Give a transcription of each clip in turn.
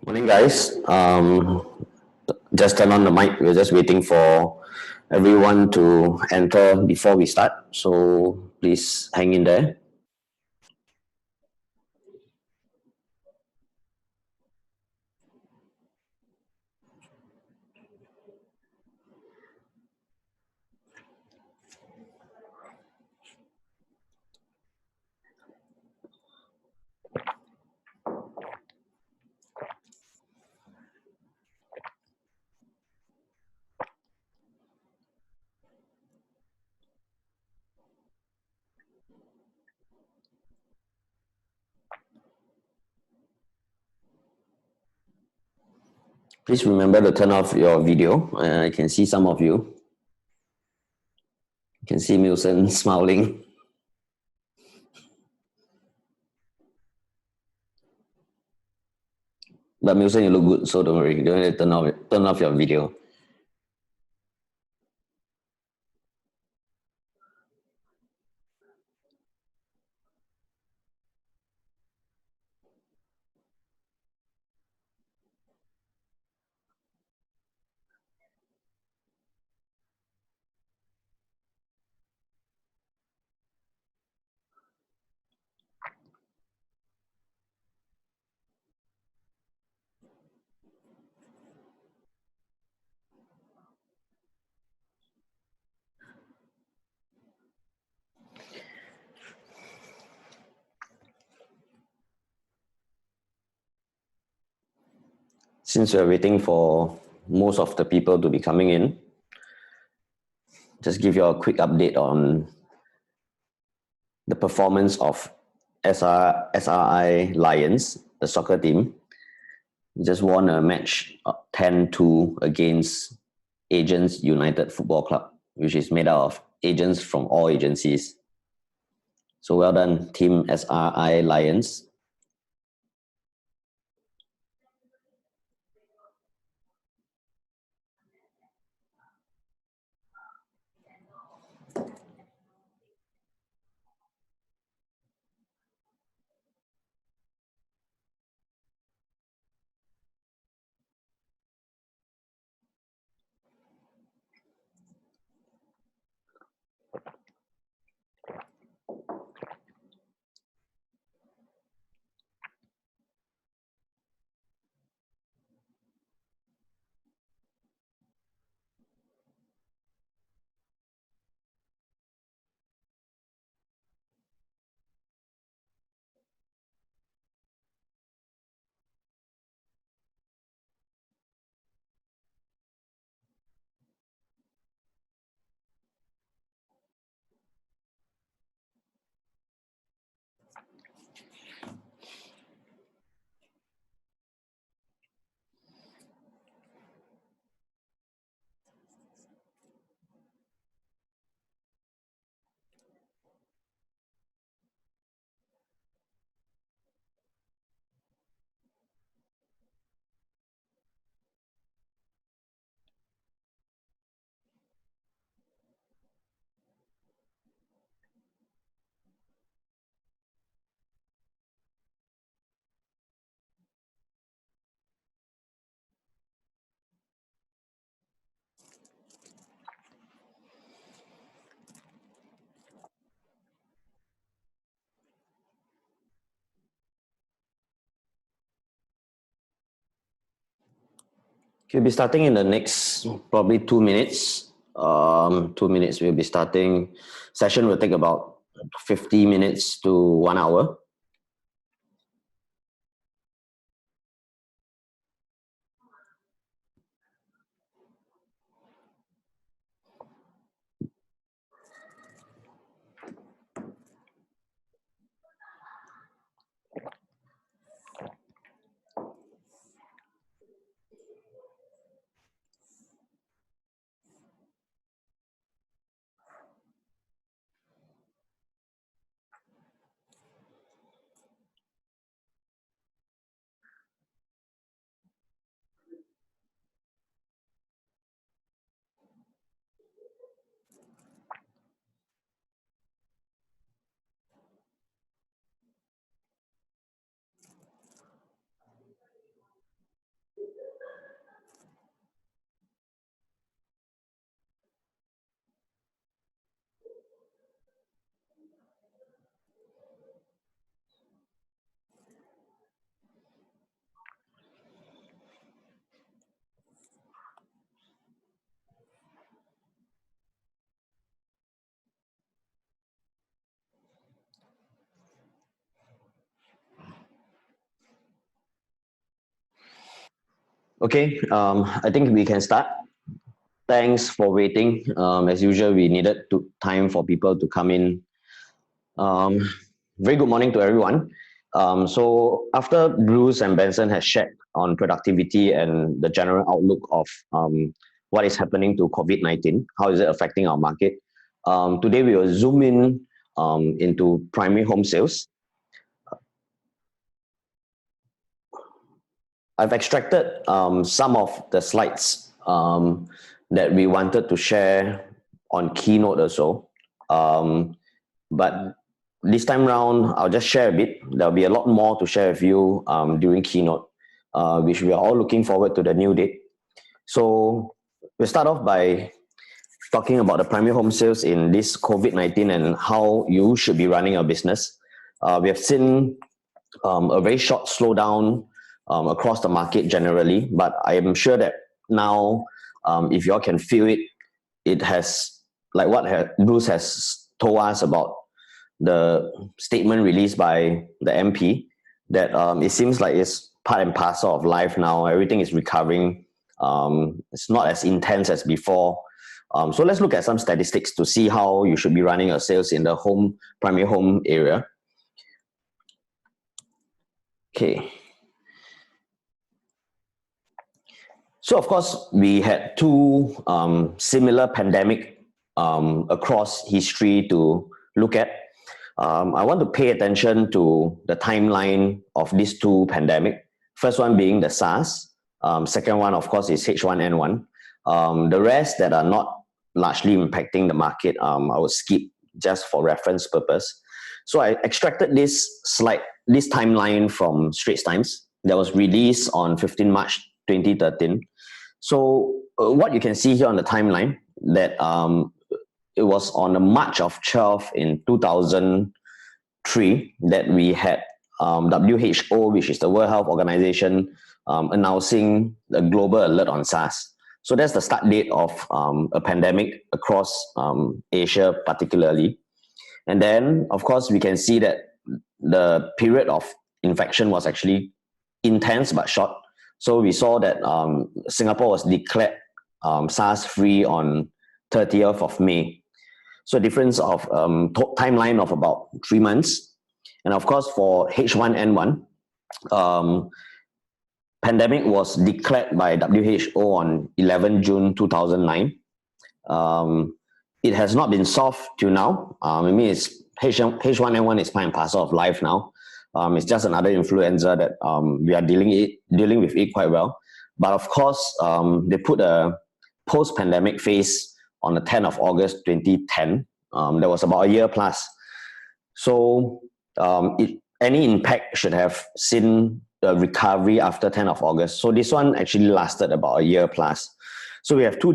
Morning, guys. Just turn on the mic. We're just waiting for everyone to enter before we start. So please hang in there. Please remember to turn off your video. I can see some of you. You can see Milson smiling. But Milson, you look good, so don't worry. You don't need to turn off your video. Since we're waiting for most of the people to be coming in, just give you a quick update on the performance of SRI Lions, the soccer team. We just won a match 10-2 against Agents United Football Club, which is made out of agents from all agencies. So well done, Team SRI Lions. We'll be starting in the next probably 2 minutes. 2 minutes we'll be starting. Session will take about 50 minutes to 1 hour. Okay, I think we can start. Thanks for waiting. As usual, we needed time for people to come in. Um, Very good morning to everyone. So after Bruce and Benson has shared on productivity and the general outlook of what is happening to COVID-19, how is it affecting our market? Today we will zoom in into primary home sales. I've extracted some of the slides that we wanted to share on Keynote also. But this time round, I'll just share a bit. There'll be a lot more to share with you during Keynote, which we are all looking forward to the new date. So we'll start off by talking about the primary home sales in this COVID-19 and how you should be running a business. We have seen a very short slowdown across the market generally, but I am sure that now, if you all can feel it, it has, like what Bruce has told us about the statement released by the MP, that it seems like it's part and parcel of life now. Everything is recovering. It's not as intense as before. So let's look at some statistics to see how you should be running your sales in the primary home area. Okay. So of course, we had two similar pandemic across history to look at. I want to pay attention to the timeline of these two pandemic. First one being the SARS. Second one, of course, is H1N1. The rest that are not largely impacting the market, I will skip just for reference purpose. So I extracted this timeline from Straits Times that was released on 15 March 2013. So what you can see here on the timeline, that it was on the March of 12 in 2003 that we had WHO, which is the World Health Organization, announcing a global alert on SARS. So that's the start date of a pandemic across Asia particularly. And then, of course, we can see that the period of infection was actually intense but short. So we saw that Singapore was declared SARS-free on 30th of May. So a difference of timeline of about 3 months. And of course, for H1N1, pandemic was declared by WHO on 11 June 2009. It has not been solved till now. I mean, H1N1 is part and parcel of life now. It's just another influenza that we are dealing with it quite well. But of course, they put a post-pandemic phase on the 10th of August 2010. That was about a year plus. So any impact should have seen a recovery after 10th of August. So this one actually lasted about a year plus. So we have two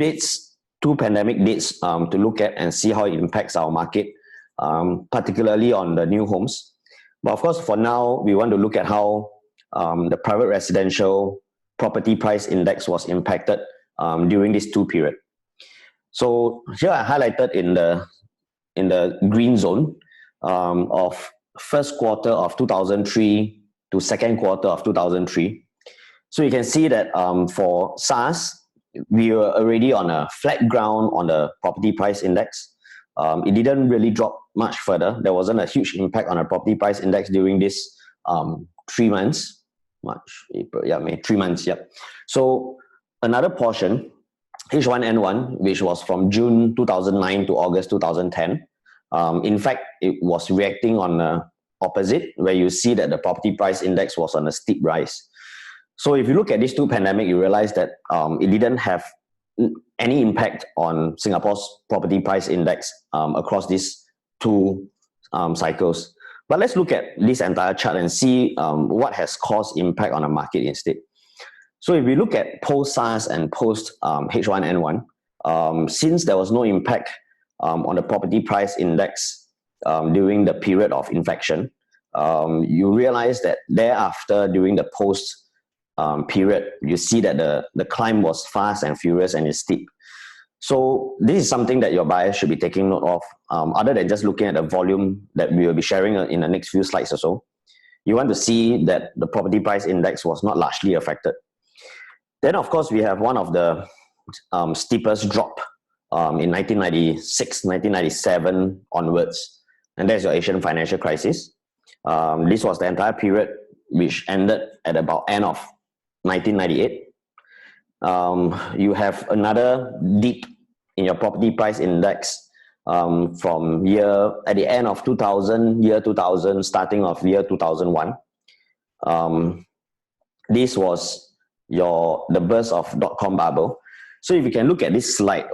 pandemic dates to look at and see how it impacts our market, particularly on the new homes. But of course, for now, we want to look at how the private residential property price index was impacted during this two period. So here I highlighted in the green zone of first quarter of 2003 to second quarter of 2003. So you can see that for SARS, we were already on a flat ground on the property price index. It didn't really drop much further. There wasn't a huge impact on the property price index during this 3 months. March, April, yeah, May, 3 months, yep. So another portion, H1N1, which was from June 2009 to August 2010, in fact, it was reacting on the opposite, where you see that the property price index was on a steep rise. So if you look at these two pandemic, you realize that it didn't have any impact on Singapore's property price index across these two cycles. But let's look at this entire chart and see what has caused impact on the market instead. So if we look at post-SARS and post-H1N1, since there was no impact on the property price index during the period of infection, you realize that thereafter, during the post period, you see that the climb was fast and furious and is steep. So this is something that your buyers should be taking note of, other than just looking at the volume that we will be sharing in the next few slides or so. You want to see that the property price index was not largely affected. Then, of course, we have one of the steepest drop in 1996, 1997 onwards, and that's your Asian financial crisis. This was the entire period which ended at about end of 1998. You have another dip in your property price index from at the end of 2000, starting of year 2001. This was the burst of dot-com bubble. So if you can look at this slide,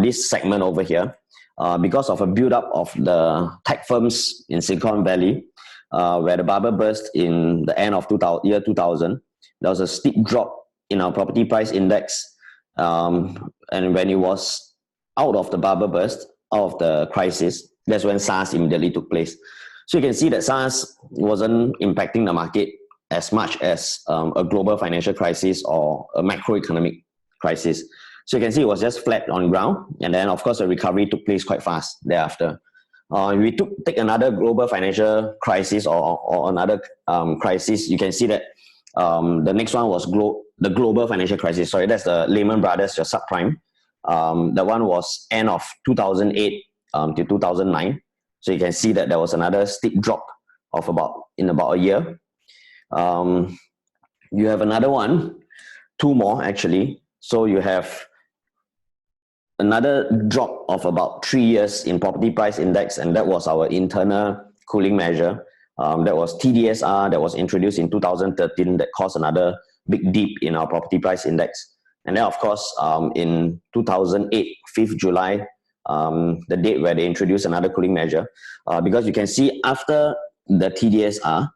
this segment over here, because of a build-up of the tech firms in Silicon Valley, where the bubble burst in the end of year 2000, there was a steep drop in our property price index. And when it was out of the bubble burst, out of the crisis, that's when SARS immediately took place. So you can see that SARS wasn't impacting the market as much as a global financial crisis or a macroeconomic crisis. So you can see it was just flat on ground, and then of course the recovery took place quite fast thereafter. We take another global financial crisis or another crisis. You can see that the next one was the global financial crisis. Sorry, that's the Lehman Brothers, your subprime. The one was end of 2008 to 2009. So you can see that there was another steep drop of about a year. You have another one, two more actually. So you have another drop of about 3 years in property price index, and that was our internal cooling measure. That was TDSR that was introduced in 2013 that caused another big dip in our property price index. And then of course in 2008, 5th July, the date where they introduced another cooling measure, because you can see after the TDSR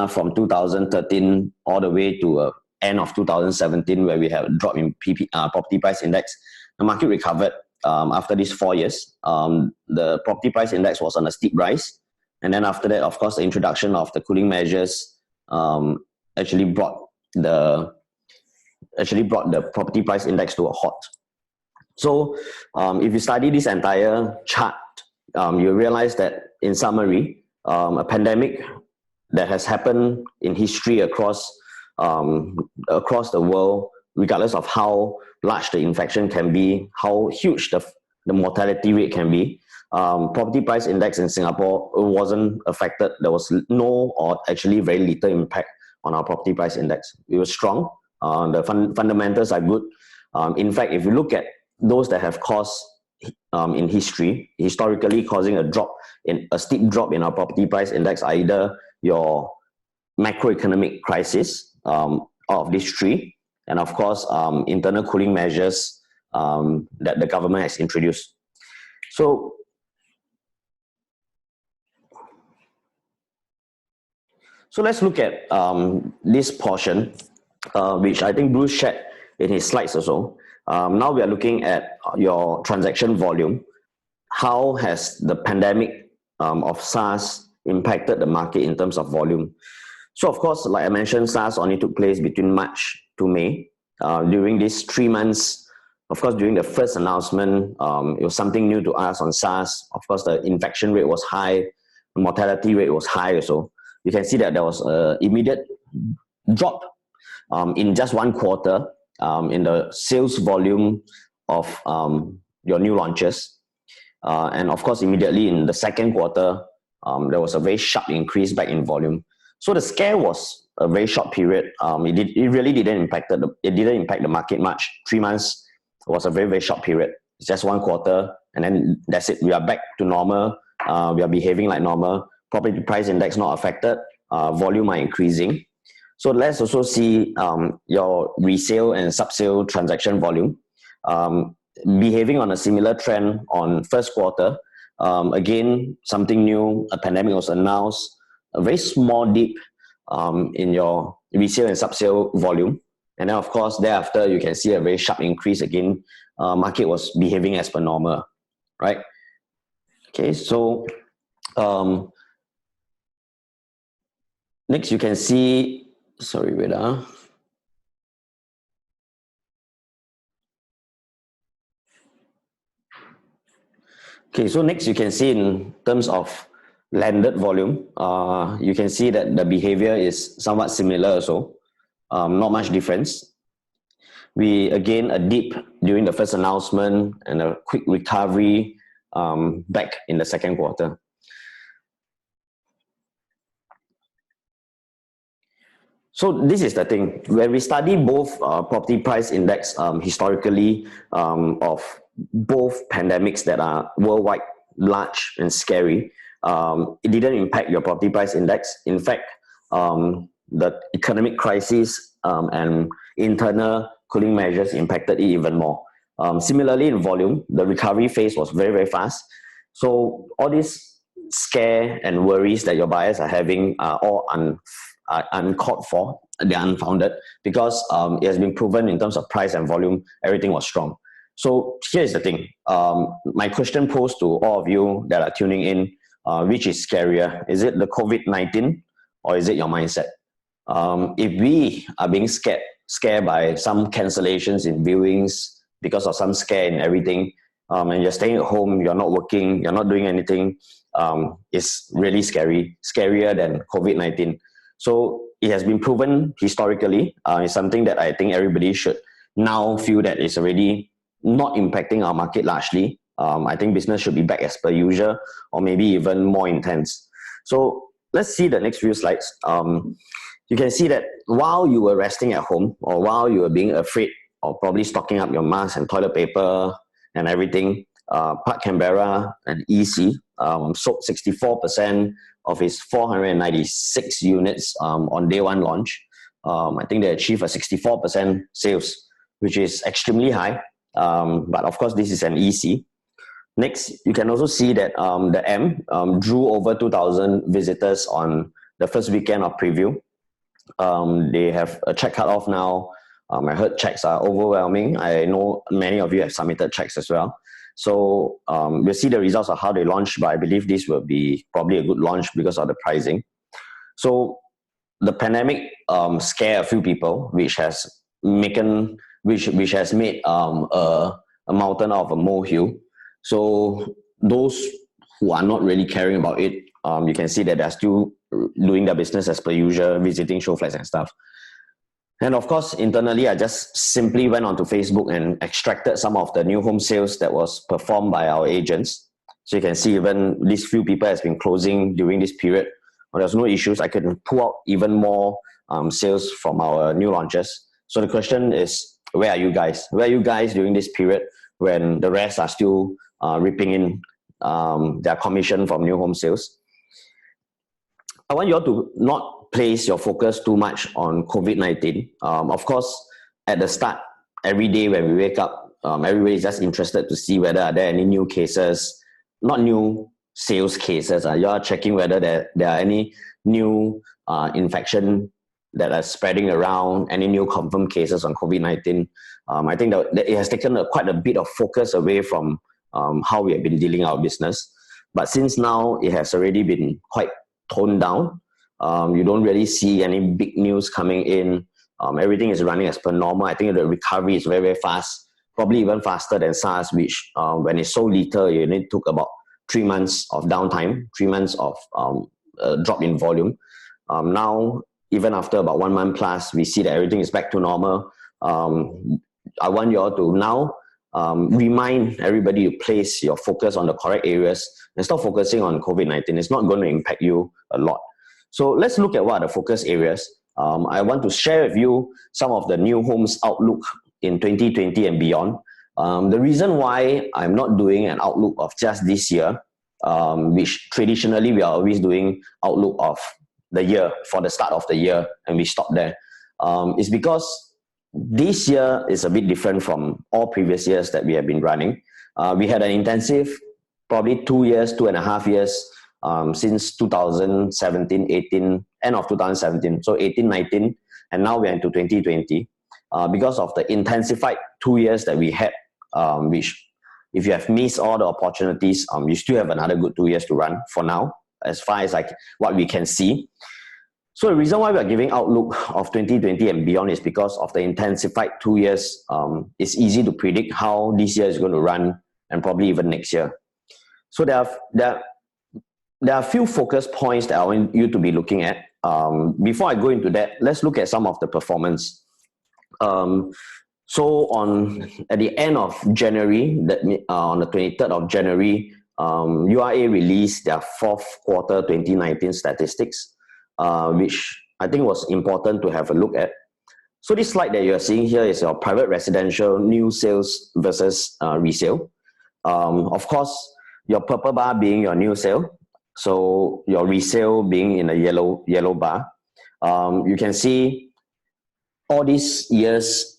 from 2013 all the way to end of 2017, where we have a drop in property price index, the market recovered after these 4 years. The property price index was on a steep rise, and then after that, of course, the introduction of the cooling measures actually brought the property price index to a halt. So if you study this entire chart, you realize that in summary, a pandemic that has happened in history across the world, regardless of how large the infection can be, how huge the mortality rate can be. Property price index in Singapore wasn't affected. There was no or actually very little impact on our property price index. It was strong. The fundamentals are good. In fact, if you look at those that have caused in historically causing a steep drop in our property price index, are either your macroeconomic crisis of these three, and of course internal cooling measures that the government has introduced. So let's look at this portion, which I think Bruce shared in his slides also. Now we are looking at your transaction volume. How has the pandemic of SARS impacted the market in terms of volume? So of course, like I mentioned, SARS only took place between March to May. During these 3 months, of course, during the first announcement, it was something new to us on SARS. Of course, the infection rate was high, the mortality rate was high also. You can see that there was an immediate drop in just 1 quarter in the sales volume of your new launches. And of course, immediately in the second quarter, there was a very sharp increase back in volume. So the scare was a very short period. It really didn't impact the market much. 3 months was a very, very short period. It's just 1 quarter, and then that's it. We are back to normal. We are behaving like normal. Property price index not affected. Volume are increasing. So let's also see your resale and sub-sale transaction volume behaving on a similar trend on first quarter. Again, something new, a pandemic was announced, a very small dip in your resale and sub-sale volume. And then of course, thereafter, you can see a very sharp increase again. Market was behaving as per normal, right? Okay, so next you can see, sorry, wait. Okay, so next you can see in terms of landed volume, you can see that the behavior is somewhat similar also. not much difference. We again a dip during the first announcement and a quick recovery back in the second quarter. So this is the thing, when we study both property price index historically of both pandemics that are worldwide, large and scary, it didn't impact your property price index. In fact, the economic crisis and internal cooling measures impacted it even more. Similarly, in volume, the recovery phase was very, very fast. So all these scare and worries that your buyers are having are all uncalled for, they're unfounded, because it has been proven in terms of price and volume, everything was strong. So here's the thing. My question posed to all of you that are tuning in, which is scarier? Is it the COVID-19 or is it your mindset? If we are being scared by some cancellations in viewings because of some scare and everything, and you're staying at home, you're not working, you're not doing anything, it's really scary, scarier than COVID-19. So it has been proven historically. It's something that I think everybody should now feel that it's already not impacting our market largely. I think business should be back as per usual, or maybe even more intense. So let's see the next few slides. You can see that while you were resting at home, or while you were being afraid of probably stocking up your mask and toilet paper and everything, Park Canberra and EC sold 64% of its 496 units on day one launch. I think they achieved a 64% sales, which is extremely high. But of course, this is an EC. Next, you can also see that the M drew over 2,000 visitors on the first weekend of preview. They have a check cut off now. I heard checks are overwhelming. I know many of you have submitted checks as well. So we'll see the results of how they launch, but I believe this will be probably a good launch because of the pricing. So the pandemic scared a few people, which has made a mountain out of a molehill. So those who are not really caring about it, you can see that they're still doing their business as per usual, visiting show flats and stuff. And of course, internally, I just simply went onto Facebook and extracted some of the new home sales that was performed by our agents. So you can see even these few people has been closing during this period. There's no issues. I can pull out even more sales from our new launches. So the question is, where are you guys? Where are you guys during this period when the rest are still reaping in their commission from new home sales? I want you all to not place your focus too much on COVID-19. Of course, at the start, every day when we wake up, everybody is just interested to see whether are there any new cases, not new sales cases. You are checking whether there are any new infection that are spreading around, any new confirmed cases on COVID-19. I think that it has taken quite a bit of focus away from how we have been dealing our business. But since now, it has already been quite toned down. You don't really see any big news coming in. Everything is running as per normal. I think the recovery is very, very fast, probably even faster than SARS, which when it's so little, it took about 3 months of downtime, 3 months of drop in volume. Now, even after about 1 month plus, we see that everything is back to normal. I want you all to now remind everybody to place your focus on the correct areas and stop focusing on COVID-19. It's not going to impact you a lot. So let's look at what are the focus areas. I want to share with you some of the new homes outlook in 2020 and beyond. The reason why I'm not doing an outlook of just this year, which traditionally we are always doing outlook of the year for the start of the year, and we stop there, is because this year is a bit different from all previous years that we have been running. We had an intensive, probably 2.5 years, since 2017, 18, end of 2017, so 18, 19, and now we're into 2020. Because of the intensified 2 years that we had, which if you have missed all the opportunities, you still have another good 2 years to run for now, as far as like what we can see. So the reason why we are giving outlook of 2020 and beyond is because of the intensified 2 years. It's easy to predict how this year is going to run and probably even next year. So there are a few focus points that I want you to be looking at. before I go into that, let's look at some of the performance. So at the end of January, on the 23rd of January, URA released their fourth quarter 2019 statistics, which I think was important to have a look at. So this slide that you're seeing here is your private residential new sales versus resale. Of course, your purple bar being your new sale, so your resale being in a yellow bar. You can see all these years,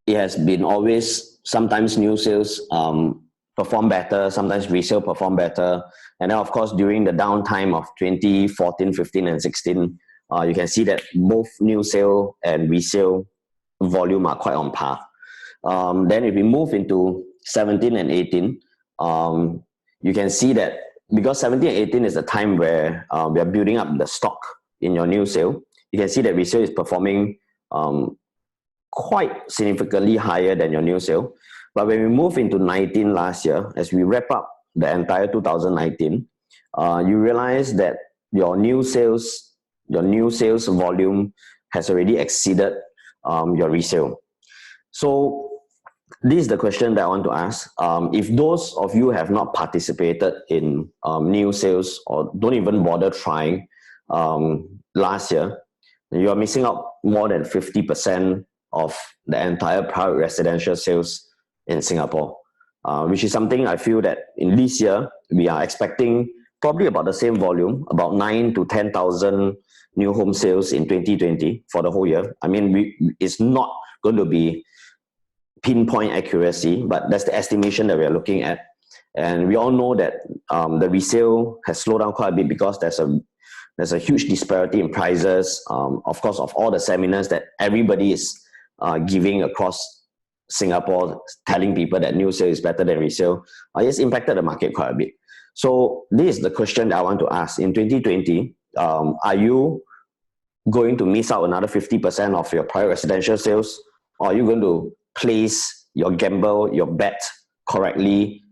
it has been always sometimes new sales perform better, sometimes resale perform better. And then of course, during the downtime of 2014, 15 and 16, you can see that both new sale and resale volume are quite on par. Then if we move into 17 and 18, you can see that because 17 and 18 is the time where we are building up the stock in your new sale, you can see that resale is performing quite significantly higher than your new sale. But when we move into 19 last year, as we wrap up the entire 2019, you realize that your new sales volume has already exceeded your resale. So this is the question that I want to ask. If those of you have not participated in new sales or don't even bother trying last year, you are missing out more than 50% of the entire private residential sales in Singapore, which is something I feel that in this year, we are expecting probably about the same volume, about 9,000 to 10,000 new home sales in 2020 for the whole year. I mean, it's not going to be pinpoint accuracy, but that's the estimation that we are looking at. And we all know that the resale has slowed down quite a bit because there's a huge disparity in prices, of course, of all the seminars that everybody is giving across Singapore, telling people that new sale is better than resale. It's impacted the market quite a bit. So this is the question that I want to ask. In 2020, are you going to miss out another 50% of your private residential sales? Or are you going to place your gamble, your bet correctly,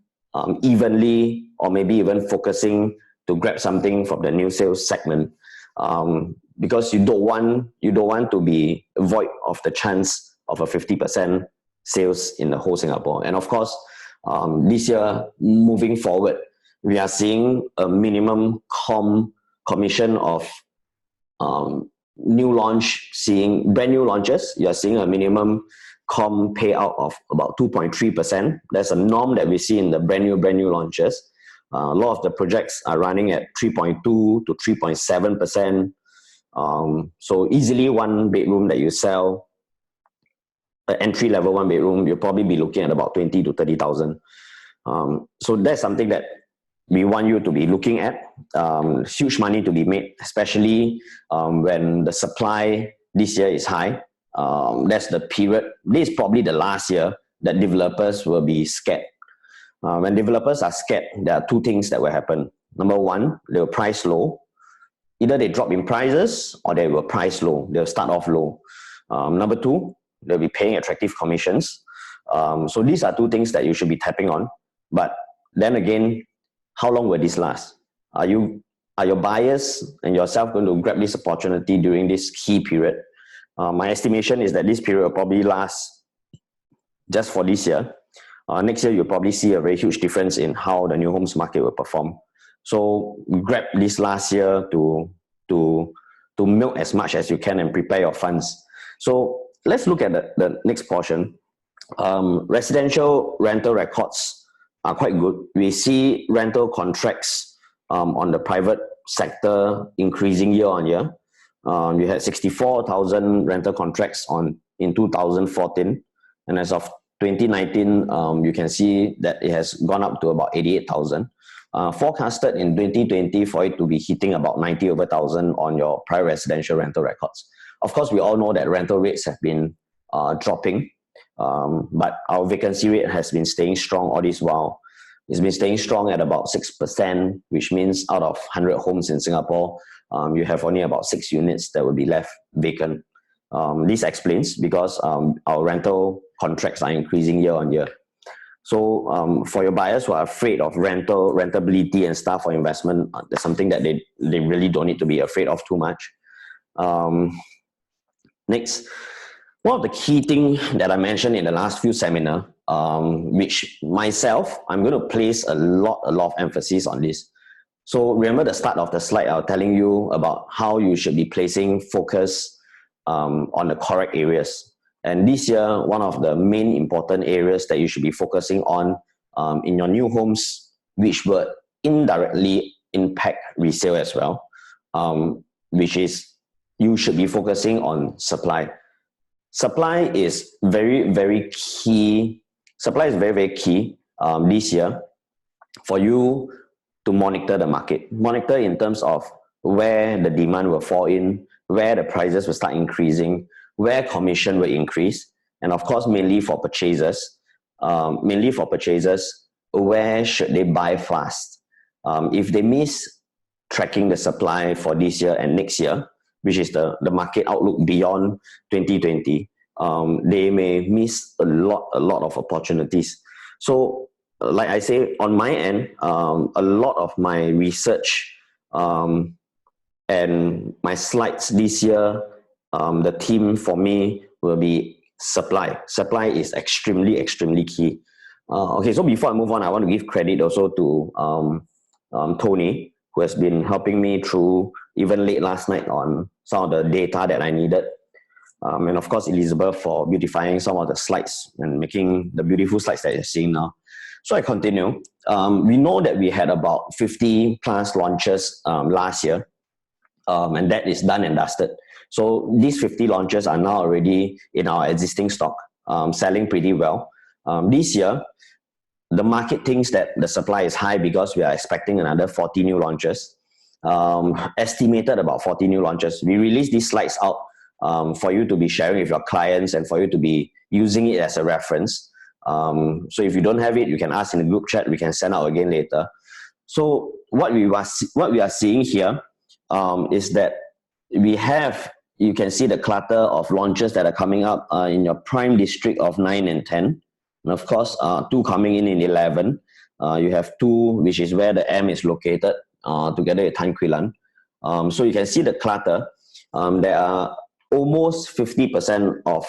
evenly, or maybe even focusing to grab something from the new sales segment? Because you don't want to be void of the chance of a 50% sales in the whole Singapore. And of course, this year, moving forward, we are seeing a minimum commission of brand new launches. You are seeing a minimum payout of about 2.3%. That's a norm that we see in the brand new launches. A lot of the projects are running at 3.2 to 3.7%. So easily one bedroom that you sell, an entry level one bedroom, you'll probably be looking at about 20 to 30,000. So that's something that we want you to be looking at. Huge money to be made, especially when the supply this year is high. That's the period. This is probably the last year that developers will be scared. When developers are scared, there are two things that will happen. Number one, they will price low. Either they drop in prices or they will price low. They'll start off low. Number two, they'll be paying attractive commissions. So these are two things that you should be tapping on. But then again, how long will this last? Are your buyers and yourself going to grab this opportunity during this key period? My estimation is that this period will probably last just for this year. Next year, you'll probably see a very huge difference in how the new homes market will perform. So grab this last year to milk as much as you can and prepare your funds. So let's look at the next portion. Residential rental records are quite good. We see rental contracts on the private sector increasing year on year. You had 64,000 rental contracts in 2014, and as of 2019, you can see that it has gone up to about 88,000. Forecasted in 2020 for it to be hitting about 90,000 on your private residential rental records. Of course, we all know that rental rates have been dropping, but our vacancy rate has been staying strong all this while. It's been staying strong at about 6%, which means out of 100 homes in Singapore, you have only about 6 units that will be left vacant. This explains because our rental contracts are increasing year on year. So for your buyers who are afraid of rentability and stuff for investment, that's something that they really don't need to be afraid of too much. Next, one of the key things that I mentioned in the last few seminars, which myself, I'm going to place a lot of emphasis on this. So remember the start of the slide, I was telling you about how you should be placing focus on the correct areas. And this year, one of the main important areas that you should be focusing on in your new homes, which will indirectly impact resale as well, which is you should be focusing on supply. Supply is very key. Supply is very key this year for you to monitor the market. Monitor in terms of where the demand will fall in, where the prices will start increasing, where commission will increase, and of course, mainly for purchasers, where should they buy fast? If they miss tracking the supply for this year and next year, which is the market outlook beyond 2020, they may miss a lot of opportunities. So, like I say, on my end, a lot of my research and my slides this year, the theme for me will be supply. Supply is extremely key. Okay, so before I move on, I want to give credit also to Tony, who has been helping me through even late last night on some of the data that I needed. And of course, Elizabeth for beautifying some of the slides and making the beautiful slides that you're seeing now. So I continue. We know that we had about 50 plus launches last year, and that is done and dusted. So these 50 launches are now already in our existing stock, selling pretty well. This year, the market thinks that the supply is high because we are expecting another 40 new launches. Estimated about 40 new launches. We released these slides out for you to be sharing with your clients and for you to be using it as a reference. So if you don't have it, you can ask in the group chat. We can send out again later. So what we are seeing here is that we have, you can see the clutter of launches that are coming up in your prime district of 9 and 10. And of course, 2 coming in 11. You have 2, which is where the M is located, together with Tan Quee Lan. So you can see the clutter. There are almost 50% of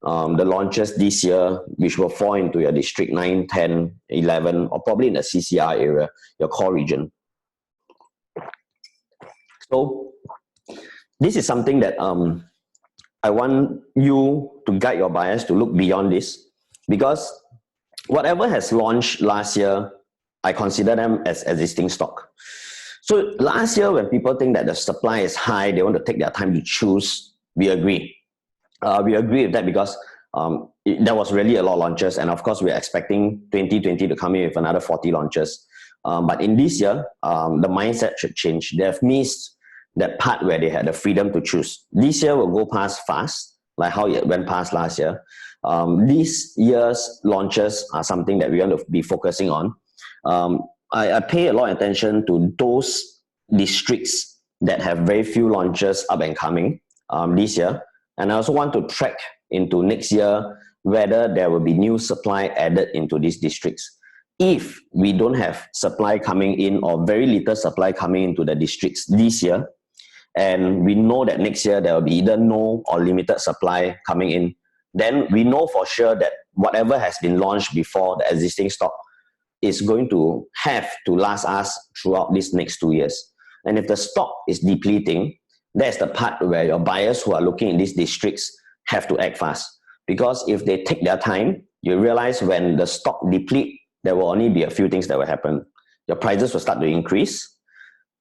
the launches this year, which will fall into your district 9, 10, 11, or probably in the CCR area, your core region. So this is something that I want you to guide your buyers to look beyond this, because whatever has launched last year, I consider them as existing stock. So last year, when people think that the supply is high, they want to take their time to choose, we agree. We agree with that because there was really a lot of launches, and of course, we're expecting 2020 to come in with another 40 launches. But in this year, the mindset should change. They have missed that part where they had the freedom to choose. This year will go past fast, like how it went past last year. This year's launches are something that we want to be focusing on. I pay a lot of attention to those districts that have very few launches up and coming this year. And I also want to track into next year whether there will be new supply added into these districts. If we don't have supply coming in or very little supply coming into the districts this year, and we know that next year there will be either no or limited supply coming in, then we know for sure that whatever has been launched before the existing stock is going to have to last us throughout these next 2 years. And if the stock is depleting, that's the part where your buyers who are looking in these districts have to act fast. Because if they take their time, you realize when the stock deplete, there will only be a few things that will happen. Your prices will start to increase,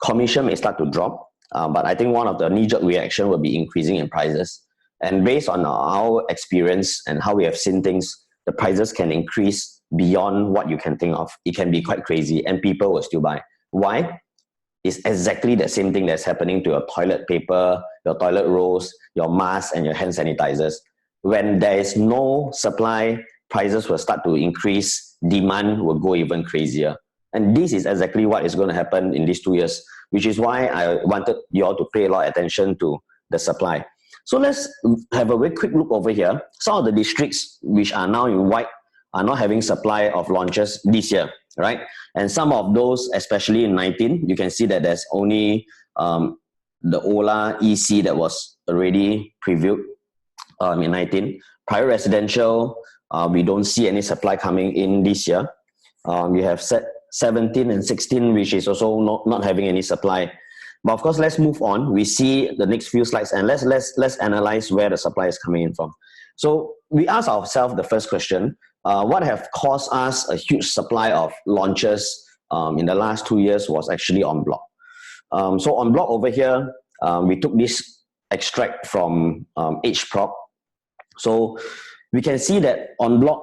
commission may start to drop, but I think one of the knee-jerk reaction will be increasing in prices. And based on our experience and how we have seen things, the prices can increase beyond what you can think of. It can be quite crazy and people will still buy. Why? It's exactly the same thing that's happening to your toilet paper, your toilet rolls, your masks, and your hand sanitizers. When there is no supply, prices will start to increase, demand will go even crazier. And this is exactly what is going to happen in these 2 years, which is why I wanted you all to pay a lot of attention to the supply. So let's have a very quick look over here. Some of the districts which are now in white are not having supply of launches this year, right? And some of those, especially in 19, you can see that there's only the Ola EC that was already previewed in 19. Private residential, we don't see any supply coming in this year. You have 17 and 16, which is also not having any supply. But of course, let's move on. We see the next few slides, and let's analyze where the supply is coming in from. So we ask ourselves the first question: what have caused us a huge supply of launches in the last 2 years was actually Enbloc. So Enbloc over here, we took this extract from HProp. So we can see that Enbloc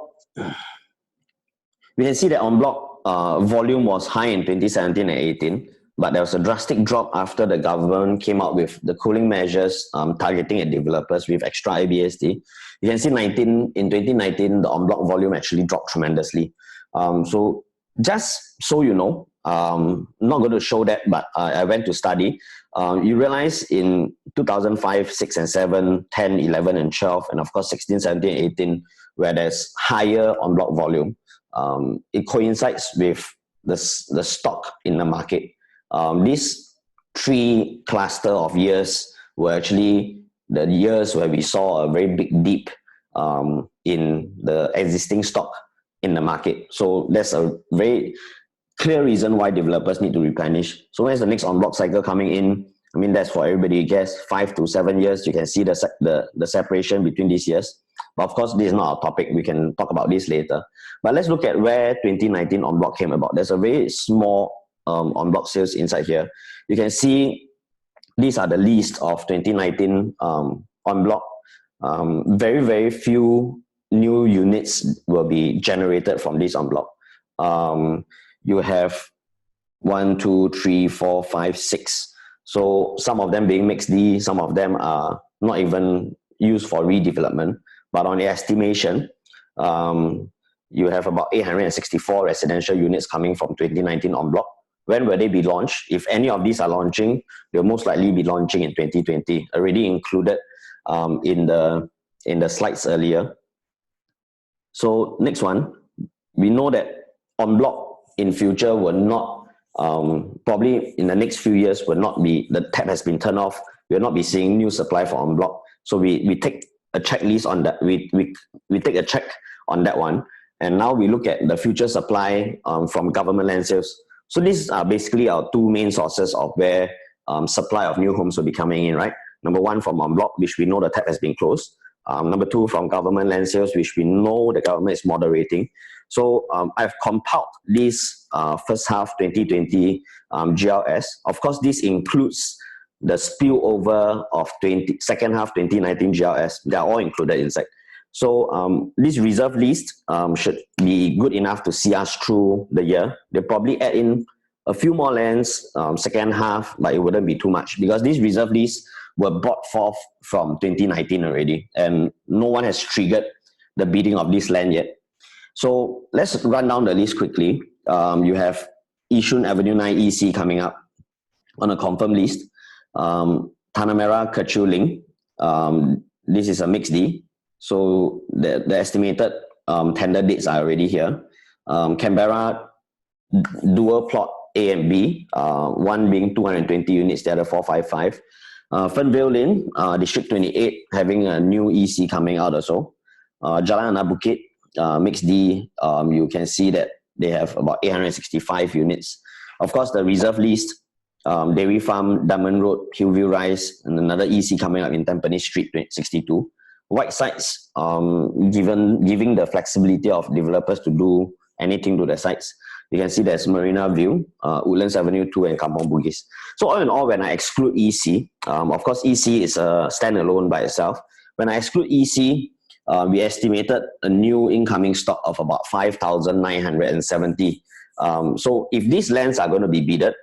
volume was high in 2017 and 18, but there was a drastic drop after the government came out with the cooling measures targeting at developers with extra IBSD. You can see in 2019, the Enbloc volume actually dropped tremendously. So just so you know, I'm not going to show that, but I went to study. You realize in 2005, 6 and 7, 10, 11 and 12, and of course 16, 17, 18, where there's higher Enbloc volume, it coincides with the stock in the market. These 3 cluster of years were actually the years where we saw a very big dip in the existing stock in the market. So that's a very clear reason why developers need to replenish. So when's the next Enbloc cycle coming in? I mean, that's for everybody to guess. 5 to 7 years, you can see the separation between these years. But of course, this is not our topic. We can talk about this later. But let's look at where 2019 Enbloc came about. There's a very small Enbloc sales inside here. You can see these are the list of 2019 Enbloc. Very, very few new units will be generated from this Enbloc. You have 1, 2, 3, 4, 5, 6. So some of them being mixed D, some of them are not even used for redevelopment. But on the estimation, you have about 864 residential units coming from 2019 Enbloc. When will they be launched? If any of these are launching, they'll most likely be launching in 2020, already included in the slides earlier. So next one, we know that Enbloc in future will not, probably in the next few years will not be, the tap has been turned off, we will not be seeing new supply for Enbloc. So we take a checklist on that, we take a check on that one. And now we look at the future supply from government land sales. So these are basically our 2 main sources of where supply of new homes will be coming in, right? Number 1 from Enbloc, which we know the tap has been closed. Number 2 from government land sales, which we know the government is moderating. So I've compiled this first half 2020 GLS. Of course, this includes the spillover of second half 2019 GLS. They are all included inside. So this reserve list should be good enough to see us through the year. They'll probably add in a few more lands second half, but it wouldn't be too much because these reserve lists were brought forth from 2019 already, and no one has triggered the bidding of this land yet. So let's run down the list quickly. You have Yishun Avenue 9 EC coming up on a confirmed list. Tanah Merah Kechil Link, this is a mixed D. So the estimated tender dates are already here. Canberra dual plot A and B, one being 220 units, the other 455. Fernvale Lane, District 28, having a new EC coming out also. Jalan Anak Bukit, mixed D, you can see that they have about 865 units. Of course, the reserve list, Dairy Farm, Diamond Road, Hillview Rise, and another EC coming up in Tampines Street 62. White sites, giving the flexibility of developers to do anything to the sites. You can see there's Marina View, Woodlands Avenue 2, and Kampong Bugis. So all in all, when I exclude EC, of course EC is a standalone by itself. When I exclude EC, we estimated a new incoming stock of about 5,970. So if these lands are going to be bidded,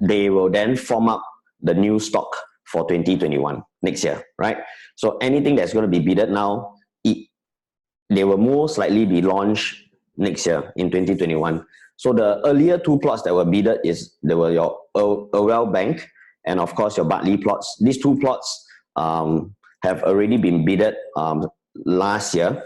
they will then form up the new stock for 2021, next year, right? So anything that's going to be bidded now, they will most likely be launched next year in 2021. So the earlier 2 plots that were bidded there were your Urwell Bank and of course your Bartley plots. These 2 plots have already been bidded this year,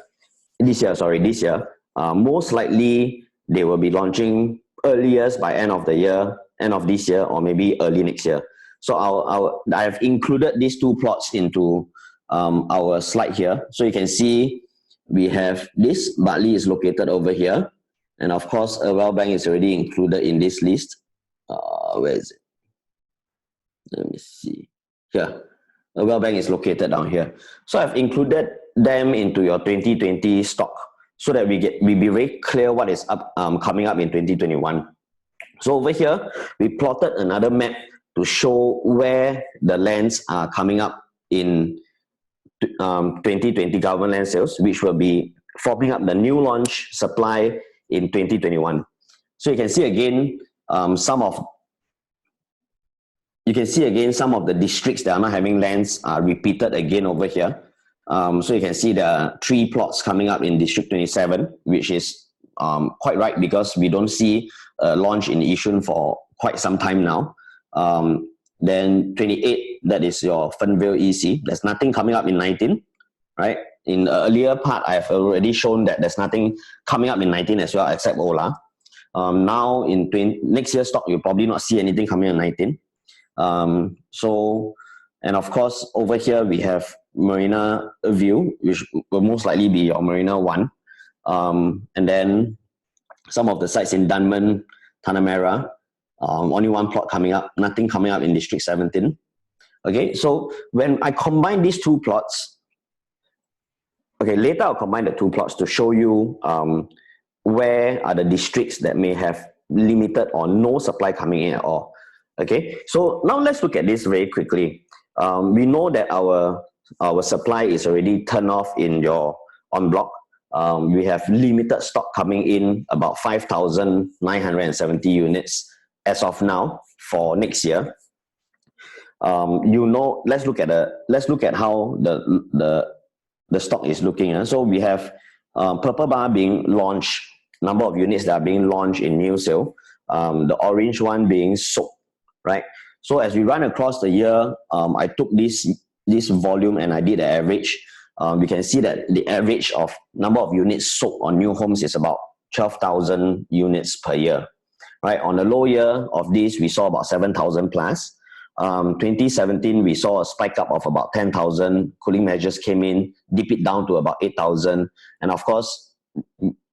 Most likely, they will be launching earliest by end of the year, end of this year, or maybe early next year. So I've included these two plots into our slide here. So you can see we have this. Bartley is located over here. And of course, Irwell Bank is already included in this list. Where is it? Let me see. Here. Irwell Bank is located down here. So I've included them into your 2020 stock so that we be very clear what is coming up in 2021. So over here, we plotted another map to show where the lands are coming up in 2020 government land sales, which will be forming up the new launch supply in 2021. So you can see again some of the districts that are not having lands are repeated again over here. So you can see there are 3 plots coming up in District 27, which is quite right because we don't see a launch in Yishun for quite some time now. Then 28, that is your Fernvale EC. There's nothing coming up in 19, right? In the earlier part, I've already shown that there's nothing coming up in 19 as well, except Ola. Now in next year's stock, you'll probably not see anything coming in 19. And of course, over here we have Marina View, which will most likely be your Marina 1. And then some of the sites in Dunman, Tanah Merah, only 1 plot coming up, nothing coming up in District 17. Okay, so when I combine these 2 plots, okay, later I'll combine the 2 plots to show you where are the districts that may have limited or no supply coming in at all. Okay, so now let's look at this very quickly. We know that our supply is already turned off in your Enbloc. We have limited stock coming in, about 5,970 units as of now for next year. Let's look at how the stock is looking. So we have purple bar being launched, number of units that are being launched in new sale. The orange one being sold, right? So as we run across the year, I took this volume and I did an average. We can see that the average of number of units sold on new homes is about 12,000 units per year, right? On the low year of this, we saw about 7,000 plus. 2017, we saw a spike up of about 10,000. Cooling measures came in, dip it down to about 8,000. And of course,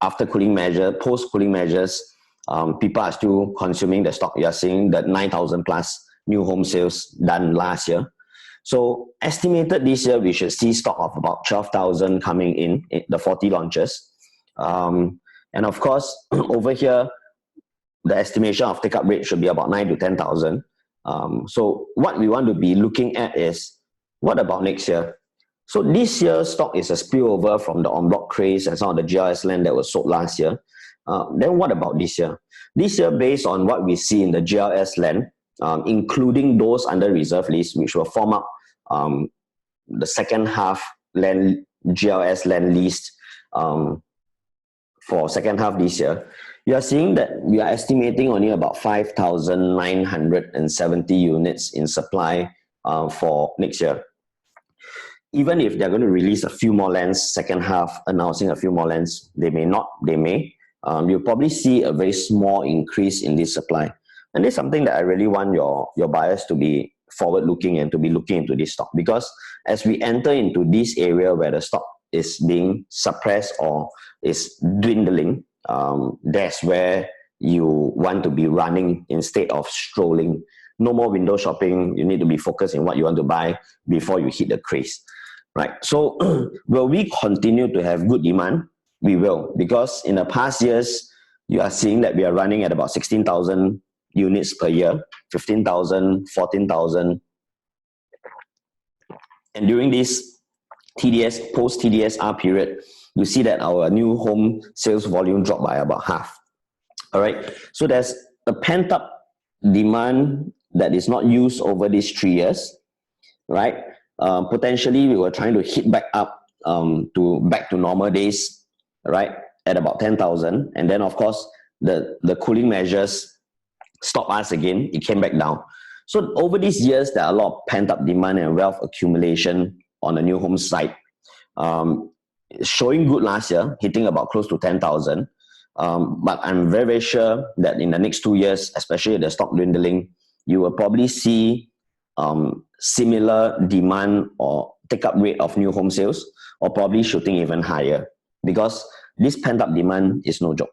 after post cooling measures, people are still consuming the stock. You are seeing that 9,000 plus new home sales done last year. So estimated this year, we should see stock of about 12,000 coming in the 40 launches. And of course, over here, the estimation of take-up rate should be about 9 to 10,000. So what we want to be looking at is, what about next year? So this year's stock is a spillover from the en-bloc craze and some of the GLS land that was sold last year. Then what about this year? This year, based on what we see in the GLS land, including those under reserve list, which will form up the second half land GLS land list for second half this year, you are seeing that we are estimating only about 5,970 units in supply for next year. Even if they're going to release a few more lands, second half, announcing a few more lands, they may not, they may. You'll probably see a very small increase in this supply. And this is something that I really want your buyers to be forward-looking and to be looking into this stock. Because as we enter into this area where the stock is being suppressed or is dwindling, that's where you want to be running instead of strolling. No more window shopping. You need to be focused in what you want to buy before you hit the craze. Right? So will we continue to have good demand? We will, because in the past years, you are seeing that we are running at about 16,000 units per year, 15,000, 14,000. And during this TDS, post-TDSR period, you see that our new home sales volume dropped by about half. All right. So there's a pent-up demand that is not used over these 3 years, right? Potentially, we were trying to hit back up back to normal days, right, at about 10,000. And then, of course, the cooling measures stopped us again. It came back down. So over these years, there are a lot of pent-up demand and wealth accumulation on the new home side. showing good last year, hitting about close to 10,000. But I'm very, very sure that in the next 2 years, especially the stock dwindling, you will probably see similar demand or take-up rate of new home sales, or probably shooting even higher, because this pent-up demand is no joke,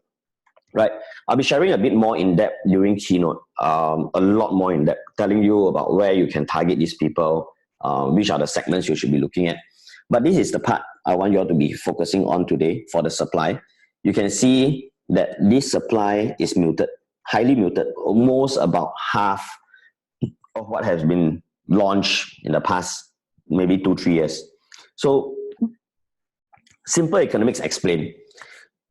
right? I'll be sharing a bit more in depth during keynote, a lot more in depth, telling you about where you can target these people, which are the segments you should be looking at. But this is the part I want you all to be focusing on today for the supply. You can see that this supply is muted, highly muted, almost about half of what has been launched in the past maybe 2-3 years. So simple economics explain.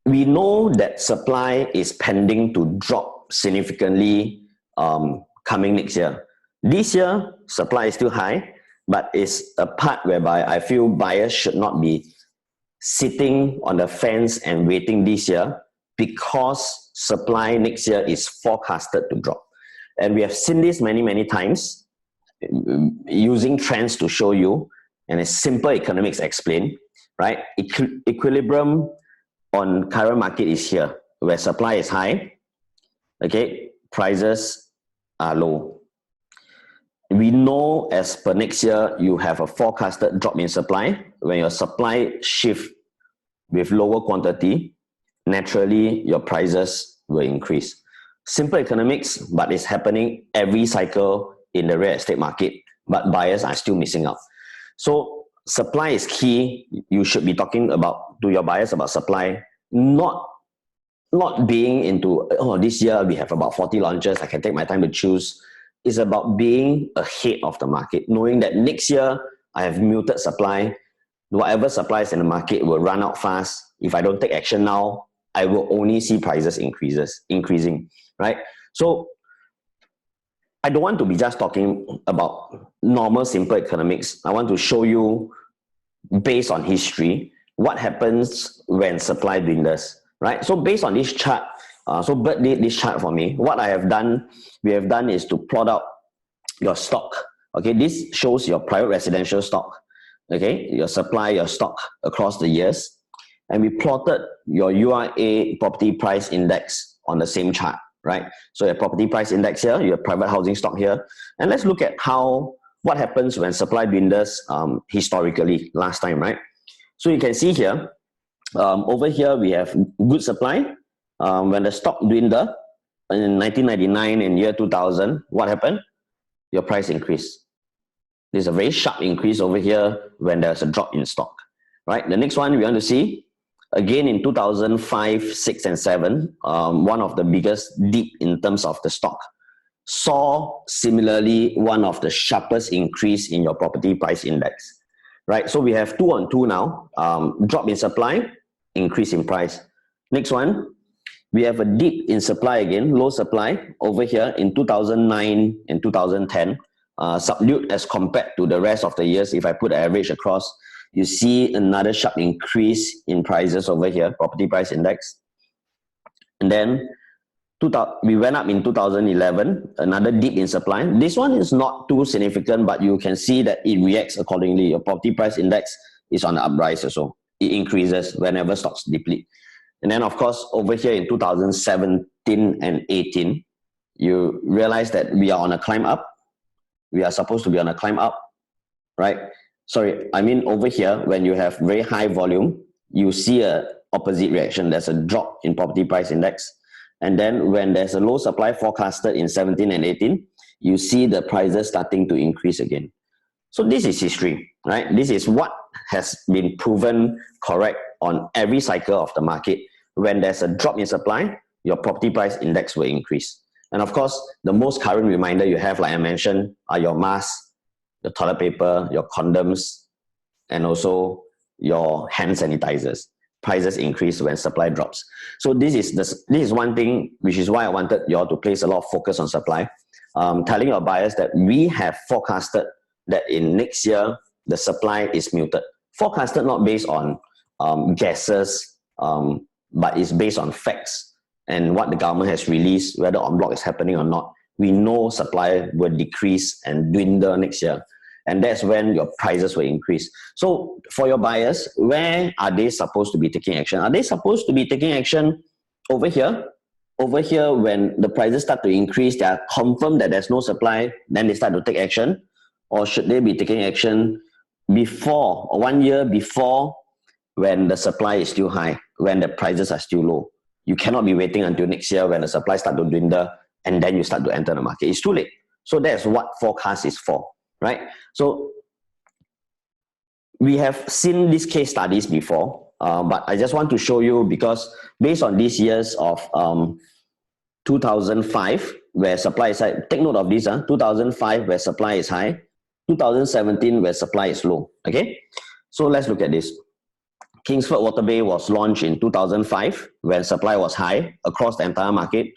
We know that supply is pending to drop significantly coming next year. This year, supply is still high, but it's a part whereby I feel buyers should not be sitting on the fence and waiting this year, because supply next year is forecasted to drop. And we have seen this many, many times, using trends to show you, and a simple economics explain, right? Equilibrium on current market is here, where supply is high, okay, prices are low. We know as per next year, you have a forecasted drop in supply. When your supply shift with lower quantity, naturally your prices will increase. Simple economics, but it's happening every cycle in the real estate market, but buyers are still missing out. So supply is key. You should be talking about to your buyers about supply, not being into, oh, this year we have about 40 launches, I can take my time to choose. It's about being ahead of the market, knowing that next year I have muted supply. Whatever supply is in the market will run out fast. If I don't take action now, I will only see prices increasing, right? So I don't want to be just talking about normal, simple economics. I want to show you, based on history, what happens when supply dwindles, right? So based on this chart, so Bert did this chart for me. What we have done is to plot out your stock. Okay, this shows your private residential stock. Okay, your supply, your stock across the years. And we plotted your URA property price index on the same chart, right? So your property price index here, your private housing stock here. And let's look at what happens when supply dwindles historically, last time, right? So you can see here, over here we have good supply. When the stock dwindled in 1999 and year 2000, what happened? Your price increased. There's a very sharp increase over here when there's a drop in stock, right? The next one we want to see, again in 2005, 6 and 7, one of the biggest dip in terms of the stock, saw similarly one of the sharpest increase in your property price index, right? So we have 2 on 2 now, drop in supply, increase in price. Next one, we have a dip in supply again, low supply over here in 2009 and 2010, subdued as compared to the rest of the years. If I put the average across, you see another sharp increase in prices over here, property price index. And then we went up in 2011, another dip in supply. This one is not too significant, but you can see that it reacts accordingly. Your property price index is on the uprise also. It increases whenever stocks deplete. And then, of course, over here in 2017 and 18, you realize that we are on a climb up. We are supposed to be on a climb up, right? Sorry, I mean over here, when you have very high volume, you see a opposite reaction. There's a drop in property price index. And then when there's a low supply forecasted in 17 and 18, you see the prices starting to increase again. So this is history, right? This is what has been proven correct on every cycle of the market. When there's a drop in supply, your property price index will increase. And of course, the most current reminder you have, like I mentioned, are your masks, your toilet paper, your condoms, and also your hand sanitizers. Prices increase when supply drops. So this is one thing, which is why I wanted you all to place a lot of focus on supply. Telling your buyers that we have forecasted that in next year, the supply is muted. Forecasted not based on guesses, but it's based on facts and what the government has released, whether Enbloc is happening or not. We know supply will decrease and dwindle next year. And that's when your prices will increase. So for your buyers, where are they supposed to be taking action? Are they supposed to be taking action over here? Over here, when the prices start to increase, they are confirmed that there's no supply, then they start to take action? Or should they be taking action before, or 1 year before, when the supply is still high, when the prices are still low? You cannot be waiting until next year when the supply starts to dwindle and then you start to enter the market. It's too late. So that's what forecast is for, right? So we have seen these case studies before, but I just want to show you, because based on these years of 2005, where supply is high, take note of this, 2005 where supply is high, 2017 where supply is low, okay? So let's look at this. Kingsford Waterbay was launched in 2005 when supply was high across the entire market.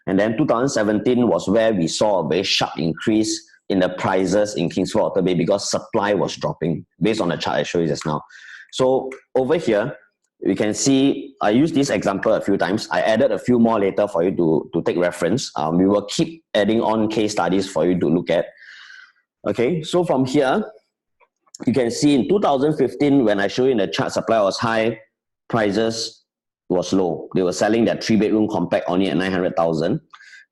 And then 2017 was where we saw a very sharp increase in the prices in Kingsford Waterbay because supply was dropping, based on the chart I showed you just now. So over here, we can see, I used this example a few times. I added a few more later for you to take reference. We will keep adding on case studies for you to look at. Okay, so from here, you can see in 2015, when I show you in the chart, supply was high, prices was low. They were selling their 3-bedroom compact only at 900,000.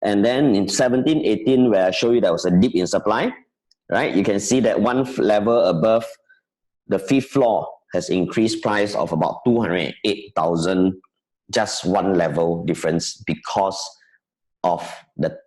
And then in 17, 18, where I show you there was a dip in supply, right? You can see that one level above the 5th floor has increased price of about 208,000, just one level difference because of the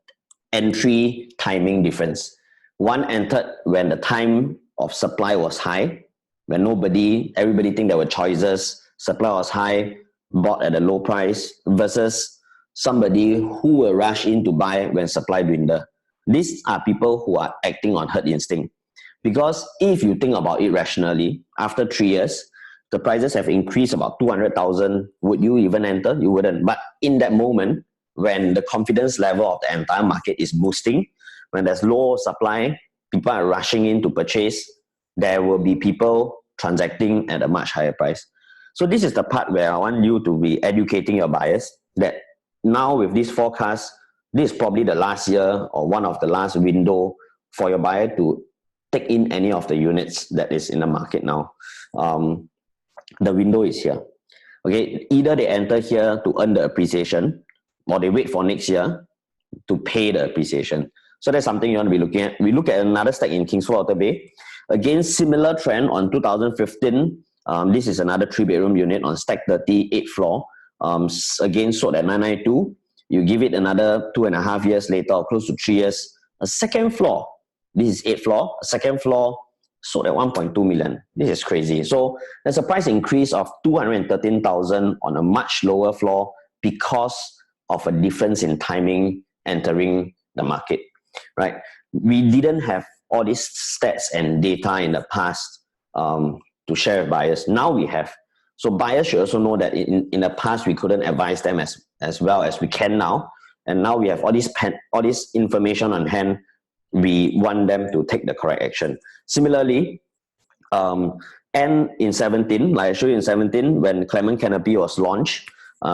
entry timing difference. One entered when the time of supply was high, when everybody think there were choices, supply was high, bought at a low price, versus somebody who will rush in to buy when supply dwindle. These are people who are acting on herd instinct. Because if you think about it rationally, after 3 years, the prices have increased about 200,000. Would you even enter? You wouldn't. But in that moment, when the confidence level of the entire market is boosting, when there's low supply, people are rushing in to purchase, there will be people transacting at a much higher price. So this is the part where I want you to be educating your buyers that now with this forecast, this is probably the last year or one of the last window for your buyer to take in any of the units that is in the market now. The window is here. Okay, either they enter here to earn the appreciation, or they wait for next year to pay the appreciation. So that's something you want to be looking at. We look at another stack in Kingsford Waterbay. Again, similar trend on 2015. This is another 3-bedroom unit on stack 30, 8th floor. Again, sold at 992. You give it another 2.5 years later, or close to 3 years. A second floor, this is 8th floor. A second floor sold at 1.2 million. This is crazy. So there's a price increase of 213,000 on a much lower floor because of a difference in timing entering the market, right? We didn't have all these stats and data in the past to share with buyers. Now we have. So buyers should also know that in the past we couldn't advise them as well as we can now. And now we have all this information on hand. We want them to take the correct action. Similarly, and in 17, like I showed you in 17, when Clement Canopy was launched,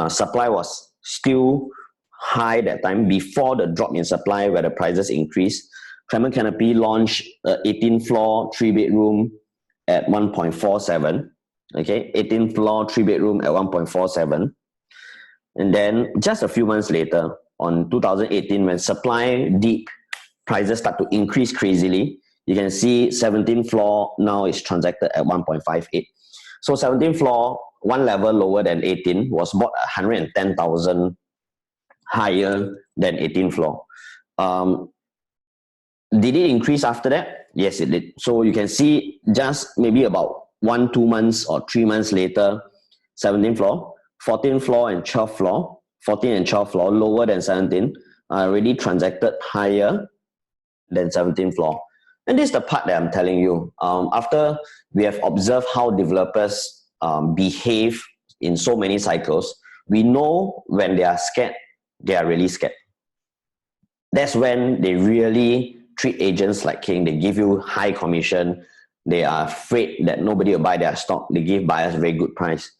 supply was still high that time before the drop in supply where the prices increased. Clement Canopy launched 18th floor, 3-bedroom at 1.47. Okay, 18th floor, 3-bedroom at 1.47. And then just a few months later, on 2018, when supply dipped, prices start to increase crazily. You can see 17th floor now is transacted at 1.58. So 17th floor, one level lower than 18, was bought at 110,000 higher than 18th floor. Did it increase after that? Yes, it did. So you can see just maybe about 1, 2 months or 3 months later, 17th floor, 14th floor and 12th floor, 14 and 12th floor, lower than 17, are already transacted higher than 17th floor. And this is the part that I'm telling you. After we have observed how developers behave in so many cycles, we know when they are scared, they are really scared. That's when they really treat agents like king. They give you high commission. They are afraid that nobody will buy their stock. They give buyers a very good price.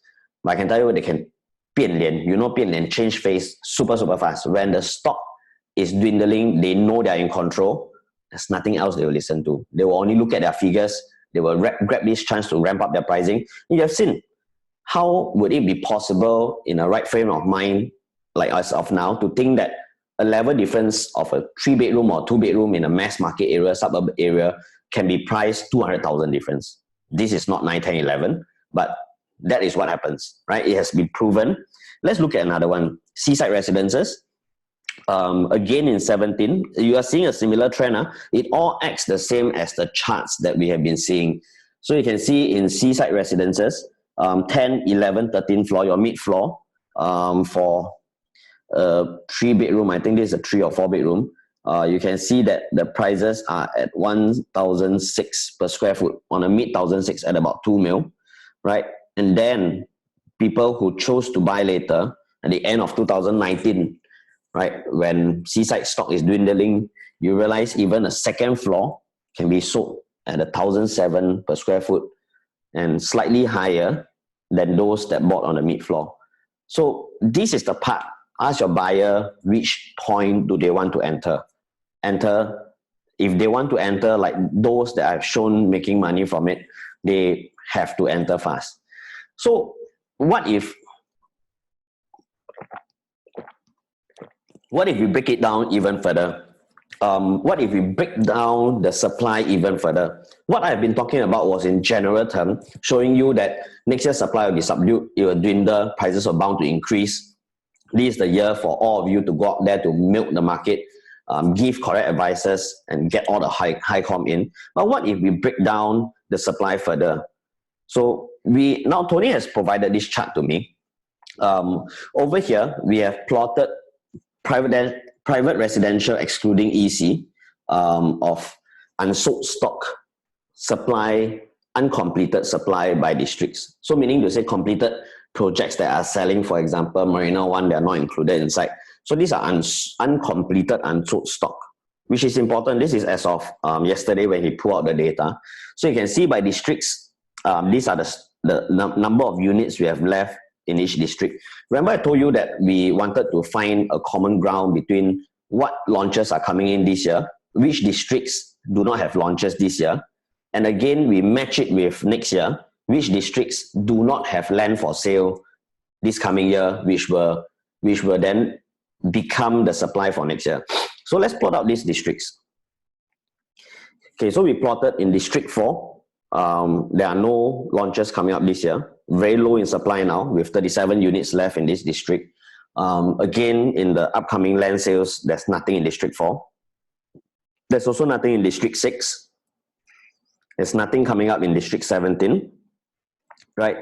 But I can tell you, they can 变脸. You know, 变脸, change face super fast. When the stock is dwindling, they know they are in control. There's nothing else they will listen to. They will only look at their figures. They will grab this chance to ramp up their pricing. You have seen, how would it be possible in a right frame of mind, like as of now, to think that a level difference of a 3-bedroom or 2-bedroom in a mass market area, suburb area, can be priced 200,000 difference? This is not 9, 10, 11, but that is what happens, right? It has been proven. Let's look at another one. Seaside Residences. Again in 17, you are seeing a similar trend. It all acts the same as the charts that we have been seeing. So you can see in Seaside Residences, 10, 11, 13 floor, your mid floor, for a 3-bedroom, I think this is a 3 or 4-bedroom, you can see that the prices are at 1,006 per square foot, on a mid 1,006 at about 2 mil, right? And then people who chose to buy later at the end of 2019, right, when Seaside stock is dwindling, you realize even a second floor can be sold at 1,007 per square foot and slightly higher than those that bought on the mid floor. So this is the part. Ask your buyer which point do they want to enter. If they want to enter like those that I've shown making money from it, they have to enter fast. So what if we break it down even further? What if we break down the supply even further? What I've been talking about was in general term, showing you that next year's supply will be subdued, it will dwindle, prices are bound to increase. This is the year for all of you to go out there to milk the market, give correct advices, and get all the high com in. But what if we break down the supply further? So now Tony has provided this chart to me. Over here, we have plotted private residential excluding EC of unsold stock supply, uncompleted supply by districts. So meaning to say completed projects that are selling, for example, Marina One, they are not included inside. So these are uncompleted, unsold stock, which is important. This is as of yesterday when he pulled out the data. So you can see by districts, these are the number of units we have left in each district. Remember I told you that we wanted to find a common ground between what launches are coming in this year, which districts do not have launches this year, and again we match it with next year, which districts do not have land for sale this coming year, which will then become the supply for next year. So let's plot out these districts. Okay, so we plotted in District 4. There are no launches coming up this year. Very low in supply now, with 37 units left in this district. Again, in the upcoming land sales, there's nothing in District 4. There's also nothing in District 6. There's nothing coming up in District 17, right?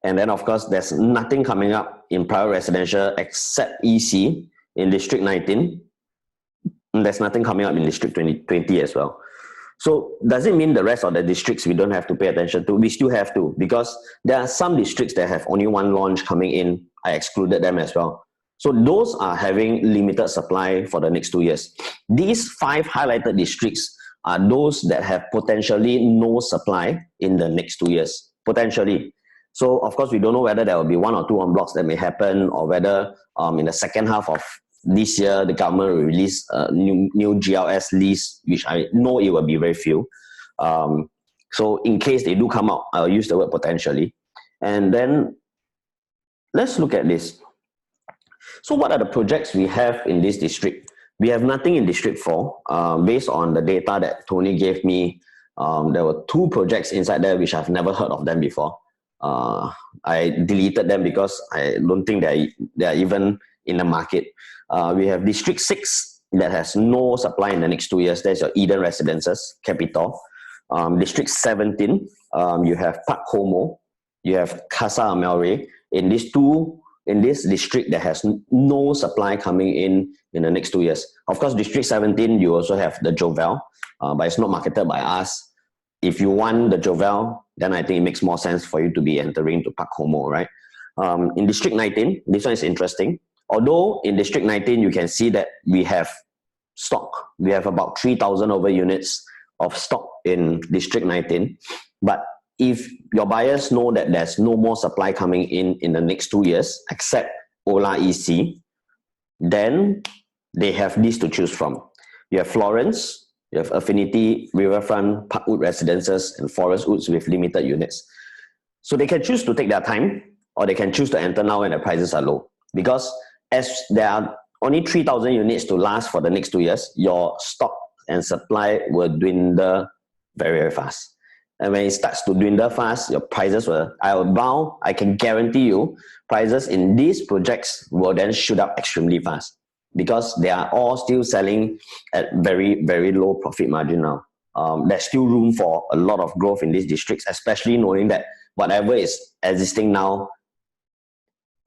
And then, of course, there's nothing coming up in private residential except EC in District 19. And there's nothing coming up in District 20 as well. So does it mean the rest of the districts we don't have to pay attention to? We still have to, because there are some districts that have only one launch coming in. I excluded them as well. So those are having limited supply for the next 2 years. These 5 highlighted districts are those that have potentially no supply in the next 2 years, potentially. So of course, we don't know whether there will be 1 or 2 en blocs that may happen, or whether in the second half of this year, the government will release a new GLS list, which I know it will be very few. So in case they do come out, I'll use the word potentially. And then let's look at this. So what are the projects we have in this district? We have nothing in District 4. Based on the data that Tony gave me, there were 2 projects inside there which I've never heard of them before. I deleted them because I don't think they are even in the market. We have District 6 that has no supply in the next 2 years. There's your Eden Residences, Capital. District 17, you have Park Como, you have Casa Amelre. In this district that has no supply coming in the next 2 years. Of course, District 17, you also have the Jovel, but it's not marketed by us. If you want the Jovel, then I think it makes more sense for you to be entering to Park Como, right? In District 19, this one is interesting. Although in District 19, you can see that we have stock. We have about 3,000 over units of stock in District 19. But if your buyers know that there's no more supply coming in the next 2 years, except Ola EC, then they have this to choose from. You have Florence, You have Affinity, Riverfront, Parkwood Residences, and Forest Woods with limited units. So they can choose to take their time, or they can choose to enter now when the prices are low. Because as there are only 3,000 units to last for the next 2 years, your stock and supply will dwindle very, very fast. And when it starts to dwindle fast, your prices will, I can guarantee you, prices in these projects will then shoot up extremely fast, because they are all still selling at very, very low profit margin now. There's still room for a lot of growth in these districts, especially knowing that whatever is existing now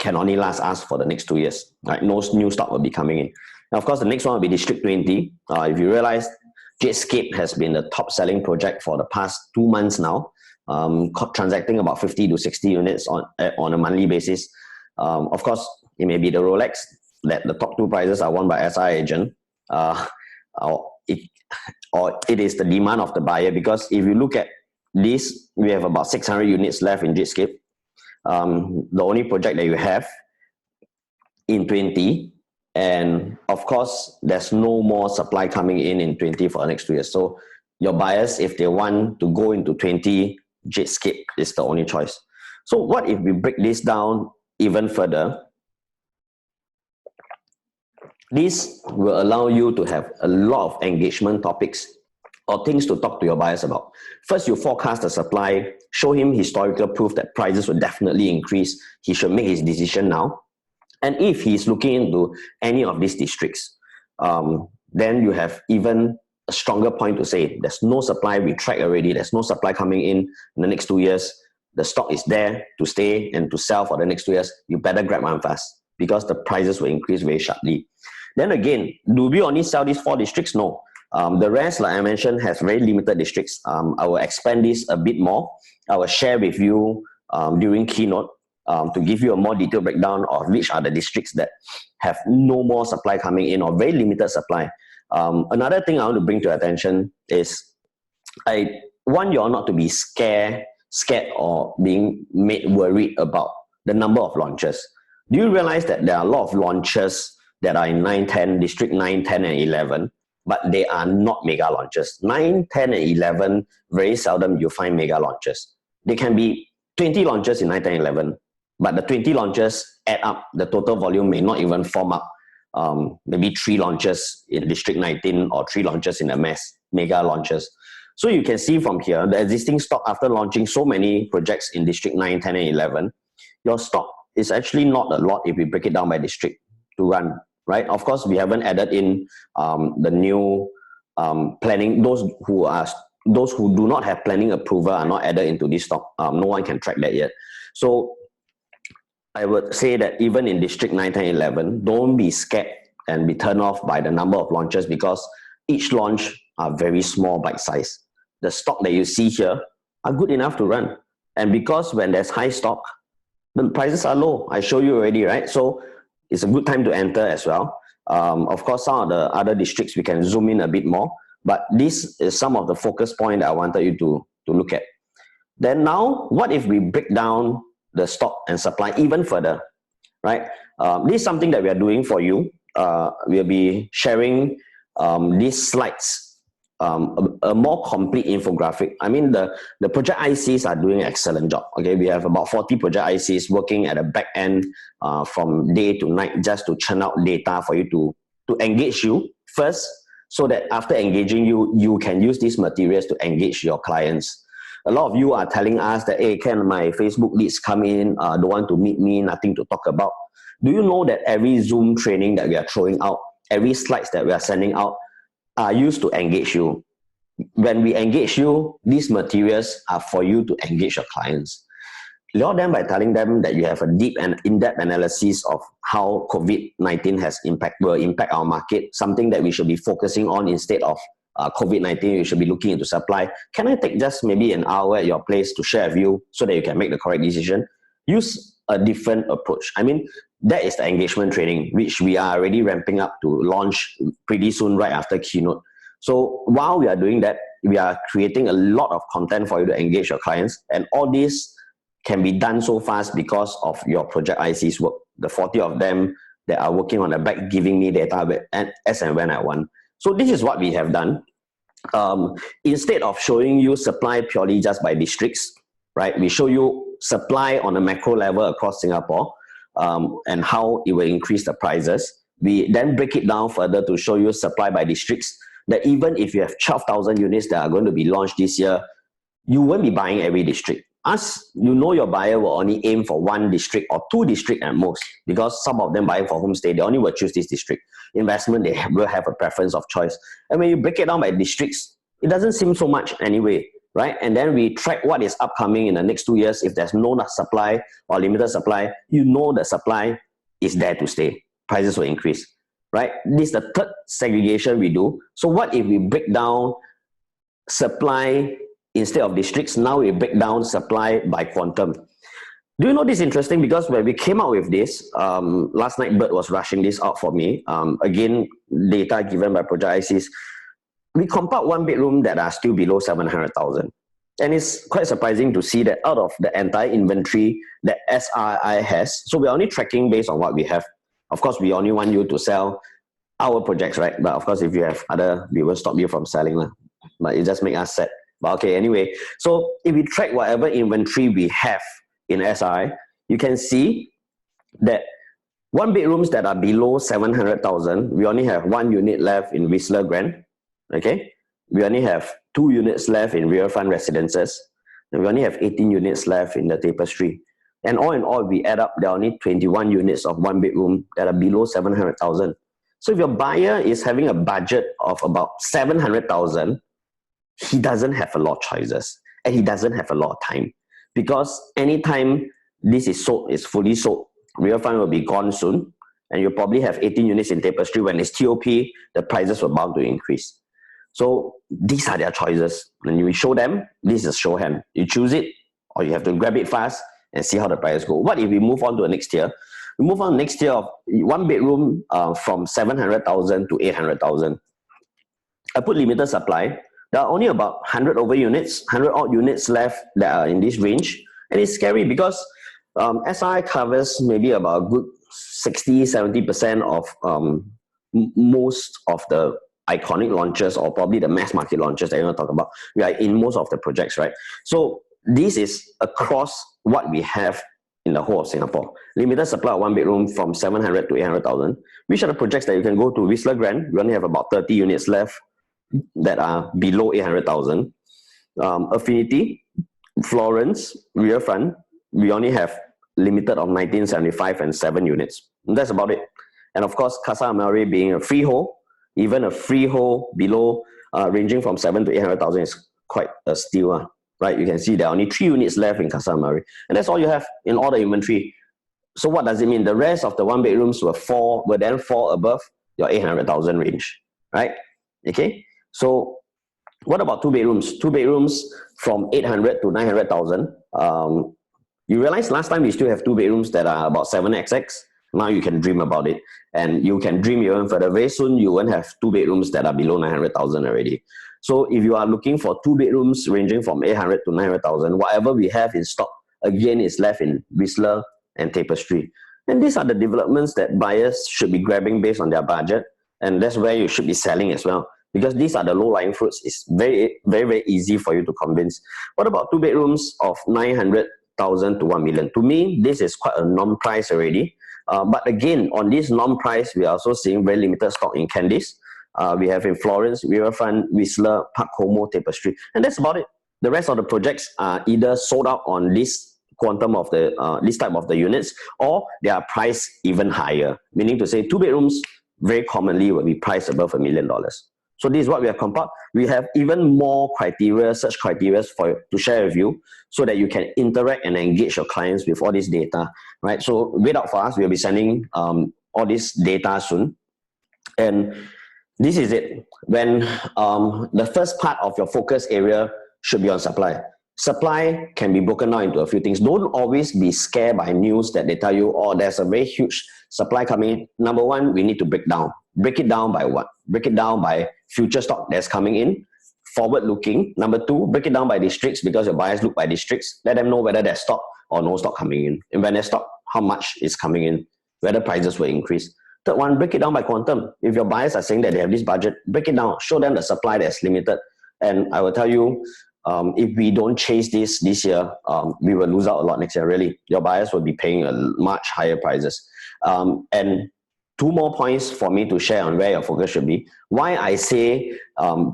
can only last us for the next 2 years. Right? No new stock will be coming in. Now, of course, the next one will be District 20. If you realize, Jadescape has been the top selling project for the past 2 months now, transacting about 50 to 60 units on a monthly basis. Of course, it may be the Rolex that the top 2 prizes are won by SI agent, or it is the demand of the buyer, because if you look at this, we have about 600 units left in Jadescape. The only project that you have in 20, and of course there's no more supply coming in 20 for the next 2 years. So your buyers, if they want to go into 20, Jadescape is the only choice. So what if we break this down even further? This will allow you to have a lot of engagement topics or things to talk to your buyers about. First, you forecast the supply, show him historical proof that prices will definitely increase. He should make his decision now. And if he's looking into any of these districts, then you have even a stronger point to say, there's no supply, we track already, there's no supply coming in the next 2 years. The stock is there to stay and to sell for the next 2 years. You better grab one fast, because the prices will increase very sharply. Then again, do we only sell these 4 districts? No. The rest, like I mentioned, has very limited districts. I will expand this a bit more. I will share with you during keynote to give you a more detailed breakdown of which are the districts that have no more supply coming in or very limited supply. Another thing I want to bring to your attention is I want you all not to be scared or being made worried about the number of launches. Do you realize that there are a lot of launches that are in 9, 10, District 9, 10, and 11, but they are not mega launches? 9, 10, and 11, very seldom you find mega launches. They can be 20 launches in 9, 10, 11, but the 20 launches add up, the total volume may not even form up. Maybe 3 launches in District 19 or 3 launches in the mega launches. So you can see from here, the existing stock after launching so many projects in District 9, 10, and 11, your stock is actually not a lot if we break it down by district to run, right? Of course, we haven't added in the new planning. Those who do not have planning approval are not added into this stock. No one can track that yet. So I would say that even in District 9, 10, 11, don't be scared and be turned off by the number of launches, because each launch are very small bite size. The stock that you see here are good enough to run. And because when there's high stock, the prices are low. I show you already, right? So it's a good time to enter as well. Of course, some of the other districts, we can zoom in a bit more, but this is some of the focus point that I wanted you to look at. Then now, what if we break down the stock and supply even further, right? This is something that we are doing for you. We'll be sharing these slides, a more complete infographic. I mean, the project ICs are doing an excellent job. Okay, we have about 40 project ICs working at the back end from day to night just to churn out data for you to engage you first, so that after engaging you, you can use these materials to engage your clients. A lot of you are telling us that, hey, Ken, my Facebook leads come in, don't want to meet me, nothing to talk about. Do you know that every Zoom training that we are throwing out, every slides that we are sending out are used to engage you? When we engage you, these materials are for you to engage your clients. Lure them by telling them that you have a deep and in-depth analysis of how COVID-19 will impact our market, something that we should be focusing on instead of COVID-19. You should be looking into supply. Can I take just maybe an hour at your place to share with you so that you can make the correct decision? Use a different approach. I mean, that is the engagement training, which we are already ramping up to launch pretty soon, right after keynote. So while we are doing that, we are creating a lot of content for you to engage your clients. And all this can be done so fast because of your project IC's work. The 40 of them that are working on the back, giving me data as and when I want. So this is what we have done. instead of showing you supply purely just by districts, right? We show you supply on a macro level across Singapore, and how it will increase the prices. We then break it down further to show you supply by districts, that even if you have 12,000 units that are going to be launched this year, you won't be buying every district. As you know, your buyer will only aim for one district or two districts at most, because some of them buying for homestay, they only will choose this district. Investment, they will have a preference of choice. And when you break it down by districts, it doesn't seem so much anyway, right? And then we track what is upcoming in the next 2 years. If there's no supply or limited supply, you know the supply is there to stay. Prices will increase, right? This is the third segregation we do. So what if we break down supply instead of districts? Now we break down supply by quantum. Do you know this is interesting? Because when we came out with this, last night Bert was rushing this out for me. Again, data given by Project ICs. We compiled one bedroom that are still below 700,000. And it's quite surprising to see that out of the entire inventory that SRI has, so we're only tracking based on what we have. Of course, we only want you to sell our projects, right? But of course, if you have other, we will stop you from selling. But it just makes us sad. But okay, anyway, so if we track whatever inventory we have in SRI, you can see that one bedrooms that are below 700,000, we only have one unit left in Whistler Grand. Okay, we only have 2 units left in Riverfront Residences, and we only have 18 units left in the Tapestry. And all in all, we add up, there are only 21 units of one bedroom that are below 700,000. So if your buyer is having a budget of about 700,000, he doesn't have a lot of choices, and he doesn't have a lot of time, because anytime this is sold, is fully sold, Riverfront will be gone soon, and you'll probably have 18 units in Tapestry. When it's TOP, the prices were bound to increase. So these are their choices. When you show them, this is show hand. You choose it, or you have to grab it fast and see how the prices go. What if we move on to the next tier? We move on next tier of one bedroom from 700,000 to 800,000. I put limited supply. There are only about 100 over units, 100 odd units left that are in this range. And it's scary because SRI covers maybe about a good 60-70% of most of the iconic launches, or probably the mass market launches that you want to talk about. We are in most of the projects, right? So this is across what we have in the whole of Singapore. Limited supply of one bedroom from 700 to 800,000. Which are the projects that you can go to? Whistler Grand, we only have about 30 units left that are below 800,000. Affinity, Florence, Riverfront, we only have limited of 1975 and 7 units. And that's about it. And of course, Casa Amare being a freehold, even a freehold below, ranging from 7 to 800,000 is quite a steal, right? You can see there are only 3 units left in Casa Amare, and that's all you have in all the inventory. So what does it mean? The rest of the one bedrooms will then fall above your 800,000 range, right? Okay. So what about 2 bedrooms? 2 bedrooms from 800 to 900,000. You realize last time we still have 2 bedrooms that are about 7XX. Now you can dream about it, and you can dream even further. Very soon you won't have 2 bedrooms that are below 900,000 already. So if you are looking for 2 bedrooms ranging from 800 to 900,000, whatever we have in stock, again, is left in Whistler and Tapestry. And these are the developments that buyers should be grabbing based on their budget, and that's where you should be selling as well, because these are the low-lying fruits. It's very, very, very easy for you to convince. What about 2 bedrooms of 900,000 to 1 million? To me, this is quite a non-price already. But again, on this non-price, we are also seeing very limited stock in Candice. We have in Florence, Riverfront, Whistler, Park Como, Tapestry, and that's about it. The rest of the projects are either sold out on this quantum of the this type of the units, or they are priced even higher. Meaning to say, 2 bedrooms very commonly will be priced above $1 million. So this is what we have compiled. We have even more criteria, search criteria to share with you, so that you can interact and engage your clients with all this data, right? So wait out for us. We'll be sending all this data soon. And this is it. When the first part of your focus area should be on supply. Supply can be broken down into a few things. Don't always be scared by news that they tell you, oh, there's a very huge supply coming. Number one, we need to break down. Break it down by what? Break it down by future stock that's coming in, forward looking. Number two, break it down by districts, because your buyers look by districts. Let them know whether there's stock or no stock coming in. And when there's stock, how much is coming in, whether prices will increase. Third one, break it down by quantum. If your buyers are saying that they have this budget, break it down. Show them the supply that's limited. And I will tell you, if we don't chase this year, we will lose out a lot next year, really. Your buyers will be paying a much higher prices. And two more points for me to share on where your focus should be. Why I say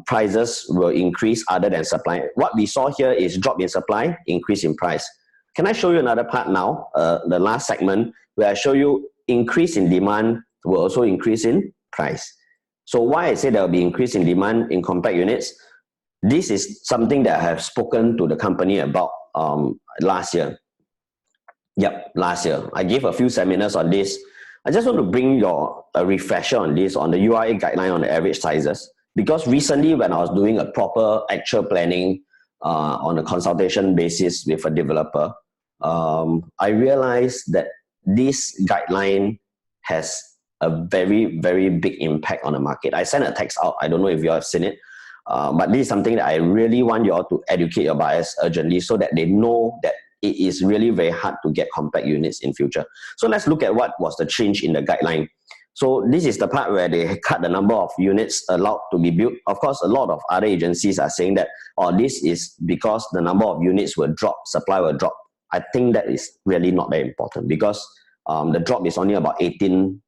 prices will increase other than supply. What we saw here is drop in supply, increase in price. Can I show you another part now, the last segment, where I show you increase in demand will also increase in price. So why I say there will be increase in demand in compact units, this is something that I have spoken to the company about last year. Yep, last year. I gave a few seminars on this. I just want to bring a refresher on this, on the URA guideline on the average sizes. Because recently when I was doing a proper actual planning on a consultation basis with a developer, I realized that this guideline has a very, very big impact on the market. I sent a text out. I don't know if you have seen it. But this is something that I really want you all to educate your buyers urgently so that they know that it is really very hard to get compact units in future. So let's look at what was the change in the guideline. So this is the part where they cut the number of units allowed to be built. Of course, a lot of other agencies are saying that, this is because the number of units will drop, supply will drop. I think that is really not very important because the drop is only about 20%.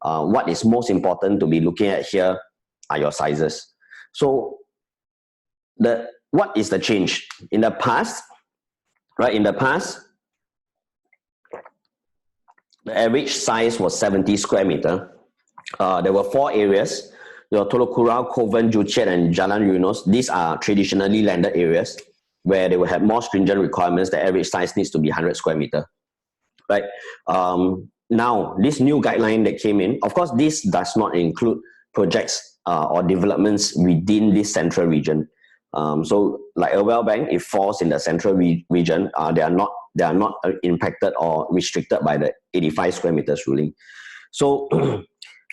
What is most important to be looking at here are your sizes. So what is the change? In the past, right? In the past, the average size was 70 square meter. There were 4 areas. Your Telok Kurau, Kovan, Joo Chiat, and Jalan Eunos. These are traditionally landed areas where they will have more stringent requirements. The average size needs to be 100 square meter, right? Now, this new guideline that came in, of course, this does not include projects or developments within this central region. So like a Bank, it falls in the central region. They are not impacted or restricted by the 85 square meters ruling. So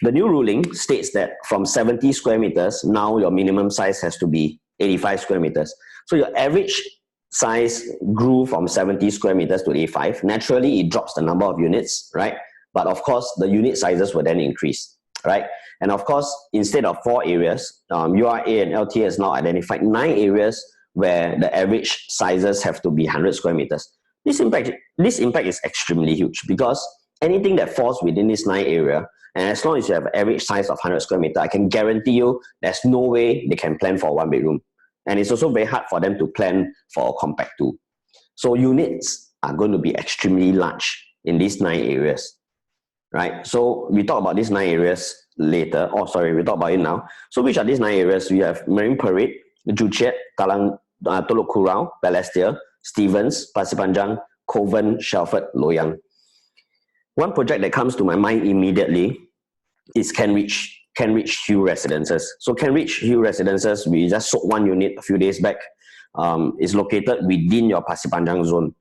the new ruling states that from 70 square meters, now your minimum size has to be 85 square meters. So your average size grew from 70 square meters to 85. Naturally, it drops the number of units, right? But of course, the unit sizes will then increase, right? And of course, instead of 4 areas, URA and LTA has now identified 9 areas where the average sizes have to be 100 square meters. This impact is extremely huge because anything that falls within this 9 area, and as long as you have an average size of 100 square meter, I can guarantee you there's no way they can plan for a 1-bedroom. And it's also very hard for them to plan for a compact too. So units are going to be extremely large in these 9 areas, right? So we talk about these 9 areas later. We talk about it now. So which are these 9 areas? We have Marine Parade, Joo Chiat, Telok Kurau, Balestier, Stevens, Pasir Panjang, Kovan, Shelford, Loyang. One project that comes to my mind immediately is Kent Ridge Hill Residences. So Kent Ridge Hill Residences, we just sold 1 unit a few days back. It's located within your Pasir Panjang zone.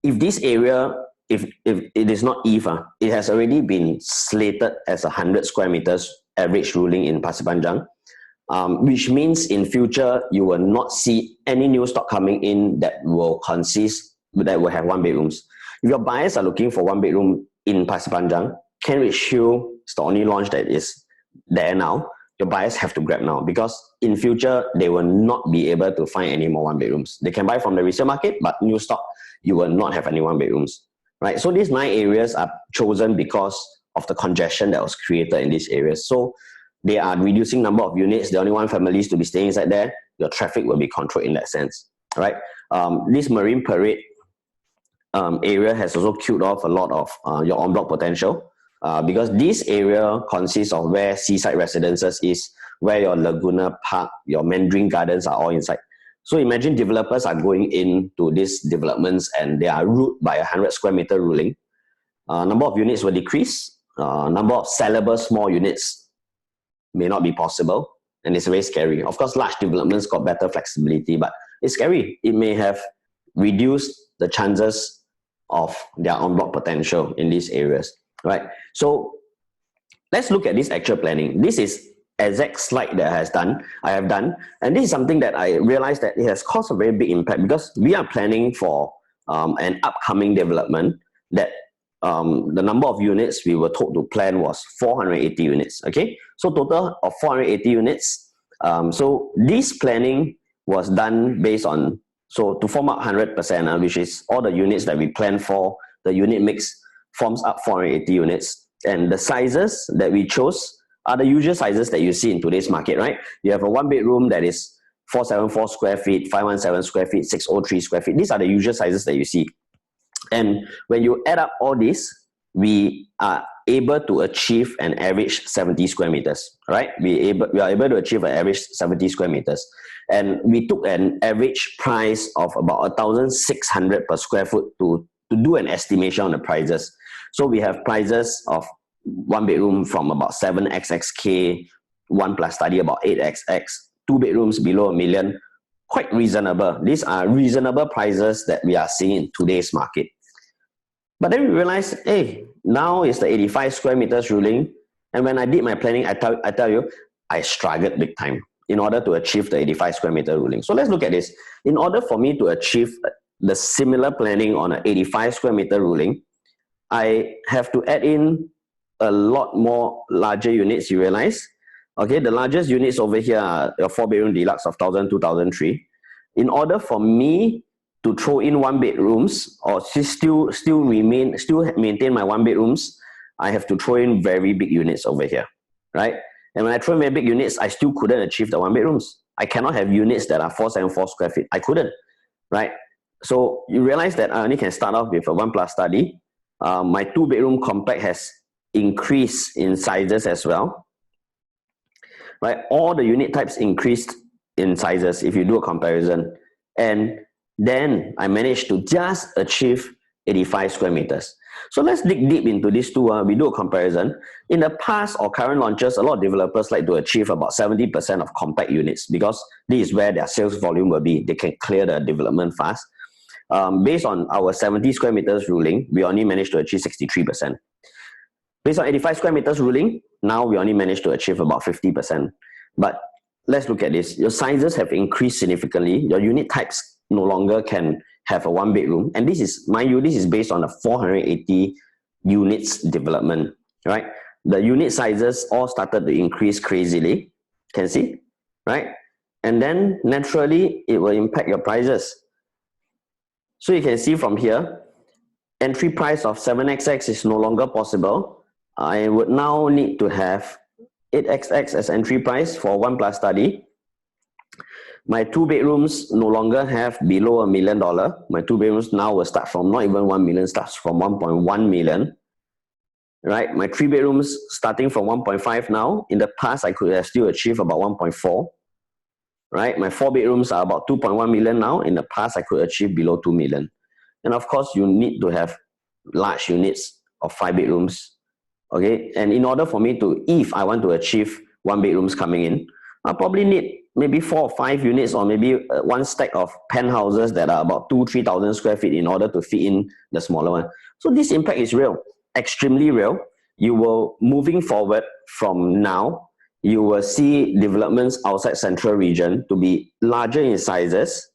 If this area, if it is not it has already been slated as 100 square meters average ruling in Pasir Panjang, which means in future you will not see any new stock coming in that will have 1-bedrooms. If your buyers are looking for 1-bedroom in Pasir Panjang, Kent Ridge Hill is the only launch that is there now. Your buyers have to grab now because in future they will not be able to find any more 1-bedrooms. They can buy from the resale market, but new stock, you will not have any 1-bedrooms. Right? So these 9 areas are chosen because of the congestion that was created in these areas. So they are reducing number of units. They only want families to be staying inside there. Your traffic will be controlled in that sense. Right? This Marine Parade area has also killed off a lot of your en-bloc potential because this area consists of where Seaside Residences is, where your Laguna Park, your Mandarin Gardens are all inside. So imagine developers are going into these developments and they are ruled by 100 square meter ruling. Number of units will decrease. Number of sellable small units may not be possible. And it's very scary. Of course, large developments got better flexibility, but it's scary. It may have reduced the chances of their en-bloc potential in these areas, right? So let's look at this actual planning. This is exact slide that I have done, and this is something that I realized that it has caused a very big impact because we are planning for an upcoming development that the number of units we were told to plan was 480 units. Okay, so total of 480 units. So this planning was done based on, so to form up 100%, which is all the units that we plan for, the unit mix forms up 480 units. And the sizes that we chose are the usual sizes that you see in today's market, right? You have a one bedroom that is 474 square feet, 517 square feet, 603 square feet. These are the usual sizes that you see. And when you add up all this, we are able to achieve an average 70 square meters, right? We are able to achieve an average 70 square meters. And we took an average price of about 1,600 per square foot to do an estimation on the prices. So we have prices of one bedroom from about 7xxk, one plus study about 8xx, two bedrooms below $1 million, quite reasonable. These are reasonable prices that we are seeing in today's market. But then we realized, hey, now is the 85 square meters ruling. And when I did my planning, I tell you, I struggled big time in order to achieve the 85 square meter ruling. So let's look at this. In order for me to achieve the similar planning on an 85 square meter ruling, I have to add in a lot more larger units, you realize. Okay, the largest units over here are a 4-bedroom deluxe of 1,000, 2,003. In order for me to throw in one bedrooms or still maintain my one bedrooms, I have to throw in very big units over here, right? And when I throw in very big units, I still couldn't achieve the one bedrooms. I cannot have units that are 474 square feet. I couldn't, right? So you realize that I only can start off with a 1+ study. My 2-bedroom compact has increased in sizes as well, right? All the unit types increased in sizes if you do a comparison. And then I managed to just achieve 85 square meters. So let's dig deep into these two. We do a comparison. In the past or current launches, a lot of developers like to achieve about 70% of compact units because this is where their sales volume will be. They can clear the development fast. Based on our 70 square meters ruling, we only managed to achieve 63%. Based on 85 square meters ruling, now we only managed to achieve about 50%. But let's look at this. Your sizes have increased significantly. Your unit types no longer can have a 1-bedroom. And this is, mind you, this is based on a 480 units development, right? The unit sizes all started to increase crazily. Can see, right? And then naturally, it will impact your prices. So you can see from here, entry price of 7xx is no longer possible. I would now need to have 8xx as entry price for 1+ study. My 2 bedrooms no longer have below $1 million. My 2 bedrooms now will start from not even 1 million, starts from 1.1 million. Right? My 3 bedrooms starting from 1.5 now. In the past, I could have still achieved about 1.4. Right? My 4 bedrooms are about 2.1 million now. In the past, I could achieve below 2 million. And of course, you need to have large units of 5 bedrooms. Okay? And in order for me to, if I want to achieve 1 bedrooms coming in, I probably need maybe 4 or 5 units or maybe one stack of penthouses that are about 2,000-3,000 square feet in order to fit in the smaller one. So this impact is real, extremely real. You will, moving forward from now, you will see developments outside central region to be larger in sizes.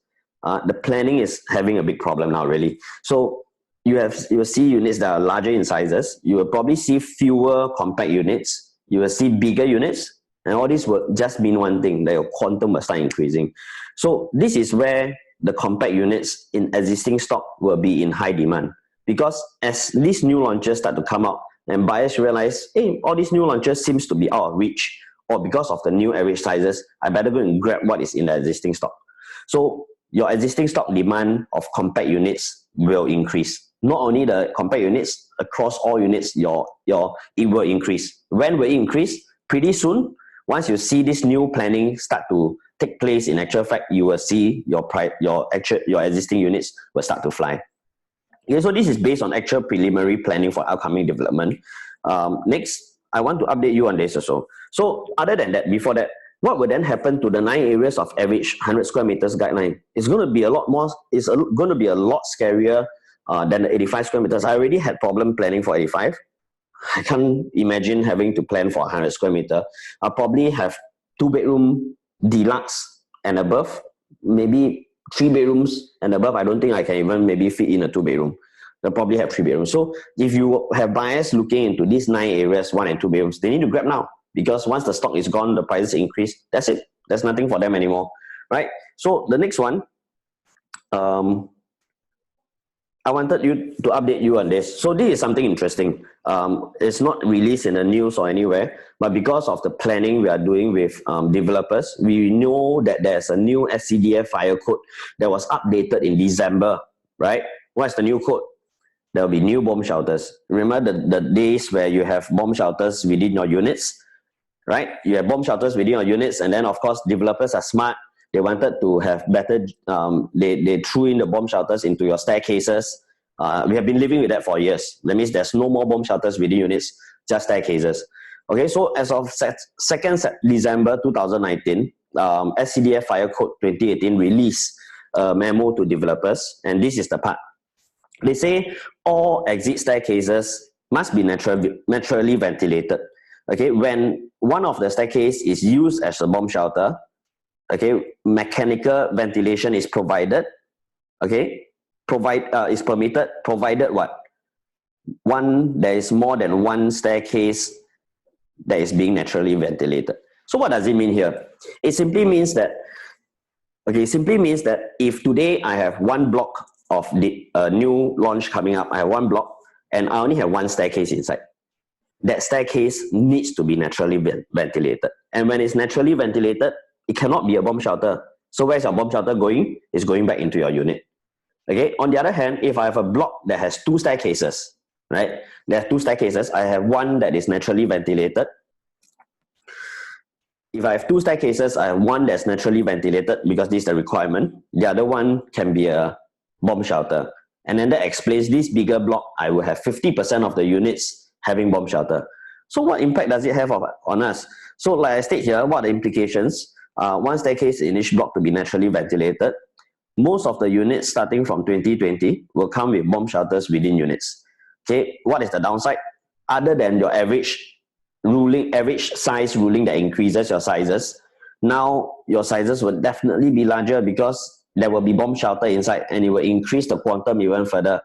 The planning is having a big problem now, really. So you will see units that are larger in sizes. You will probably see fewer compact units. You will see bigger units. And all this will just mean one thing, that your quantum will start increasing. So this is where the compact units in existing stock will be in high demand. Because as these new launches start to come out and buyers realize, hey, all these new launches seems to be out of reach, or because of the new average sizes, I better go and grab what is in the existing stock. So your existing stock demand of compact units will increase. Not only the compact units, across all units, it will increase. When will it increase? Pretty soon. Once you see this new planning start to take place, in actual fact, you will see your existing units will start to fly. Okay, so this is based on actual preliminary planning for upcoming development. Next, I want to update you on this also. So other than that, before that, what will then happen to the 9 areas of average 100 square meters guideline? It's going to be a lot more, it's going to be a lot scarier than the 85 square meters. I already had problem planning for 85. I can't imagine having to plan for 100 square meter. I'll probably have 2-bedroom deluxe and above, maybe 3 bedrooms and above. I don't think I can even maybe fit in a 2-bedroom. They'll probably have 3 bedrooms. So if you have buyers looking into these 9 areas, 1 and 2 bedrooms, they need to grab now, because once the stock is gone, the prices increase. That's it. There's nothing for them anymore, right? So the next one, I wanted you to update you on this. So this is something interesting. It's not released in the news or anywhere, but because of the planning we are doing with developers, we know that there's a new SCDF fire code that was updated in December, right? What's the new code? There will be new bomb shelters. Remember the days where you have bomb shelters within your units, right? You have bomb shelters within your units, and then of course developers are smart. They wanted to have better, they threw in the bomb shelters into your staircases. We have been living with that for years. That means there's no more bomb shelters within units, just staircases. Okay, so as of 2nd December 2019, SCDF Fire Code 2018 released a memo to developers, and this is the part. They say all exit staircases must be naturally ventilated. Okay, when one of the staircase is used as a bomb shelter, okay, mechanical ventilation is provided, okay, is permitted, provided what? There is more than one staircase that is being naturally ventilated. So what does it mean here? It simply means that, okay, if today I have one block of the new launch coming up, I have one block, and I only have one staircase inside. That staircase needs to be naturally ventilated. And when it's naturally ventilated, it cannot be a bomb shelter. So where's your bomb shelter going? It's going back into your unit. Okay. On the other hand, if I have a block that has two staircases, right? There are two staircases. I have one that is naturally ventilated. If I have two staircases, I have one that's naturally ventilated because this is the requirement. The other one can be a bomb shelter. And then that explains this bigger block, I will have 50% of the units having bomb shelter. So what impact does it have on us? So like I state here, what are the implications? One staircase in each block to be naturally ventilated. Most of the units starting from 2020 will come with bomb shelters within units. Okay, what is the downside? Other than your average size ruling that increases your sizes, now your sizes will definitely be larger because there will be bomb shelter inside and it will increase the quantum even further.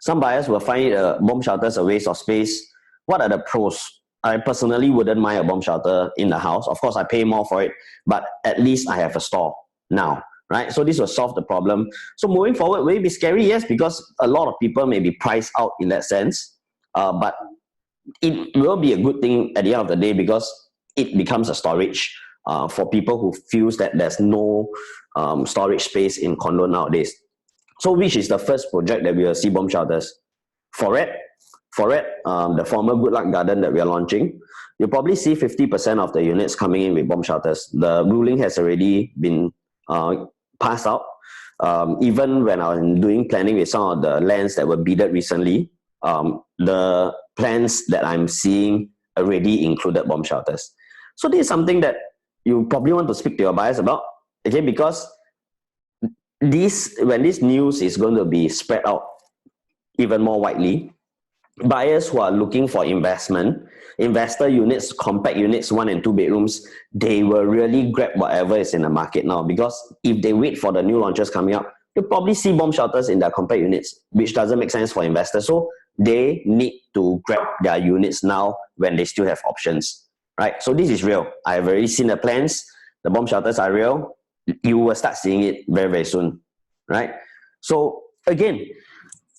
Some buyers will find bomb shelters a waste of space. What are the pros? I personally wouldn't mind a bomb shelter in the house. Of course, I pay more for it, but at least I have a store now, right? So this will solve the problem. So moving forward, will it be scary? Yes, because a lot of people may be priced out in that sense, but it will be a good thing at the end of the day because it becomes a storage for people who feels that there's no storage space in condo nowadays. So which is the first project that we will see bomb shelters? For it, the former Good Luck Garden that we are launching, you'll probably see 50% of the units coming in with bomb shelters. The ruling has already been passed out. Even when I was doing planning with some of the lands that were bidded recently, the plans that I'm seeing already included bomb shelters. So this is something that you probably want to speak to your buyers about, okay? Because when this news is going to be spread out even more widely, buyers who are looking for investor units, compact units, 1 and 2 bedrooms, they will really grab whatever is in the market now, because if they wait for the new launches coming up, you'll probably see bomb shelters in their compact units, which doesn't make sense for investors. So they need to grab their units now when they still have options, right? So this is real. I've already seen the plans. The bomb shelters are real. You will start seeing it very, very soon, right? So again,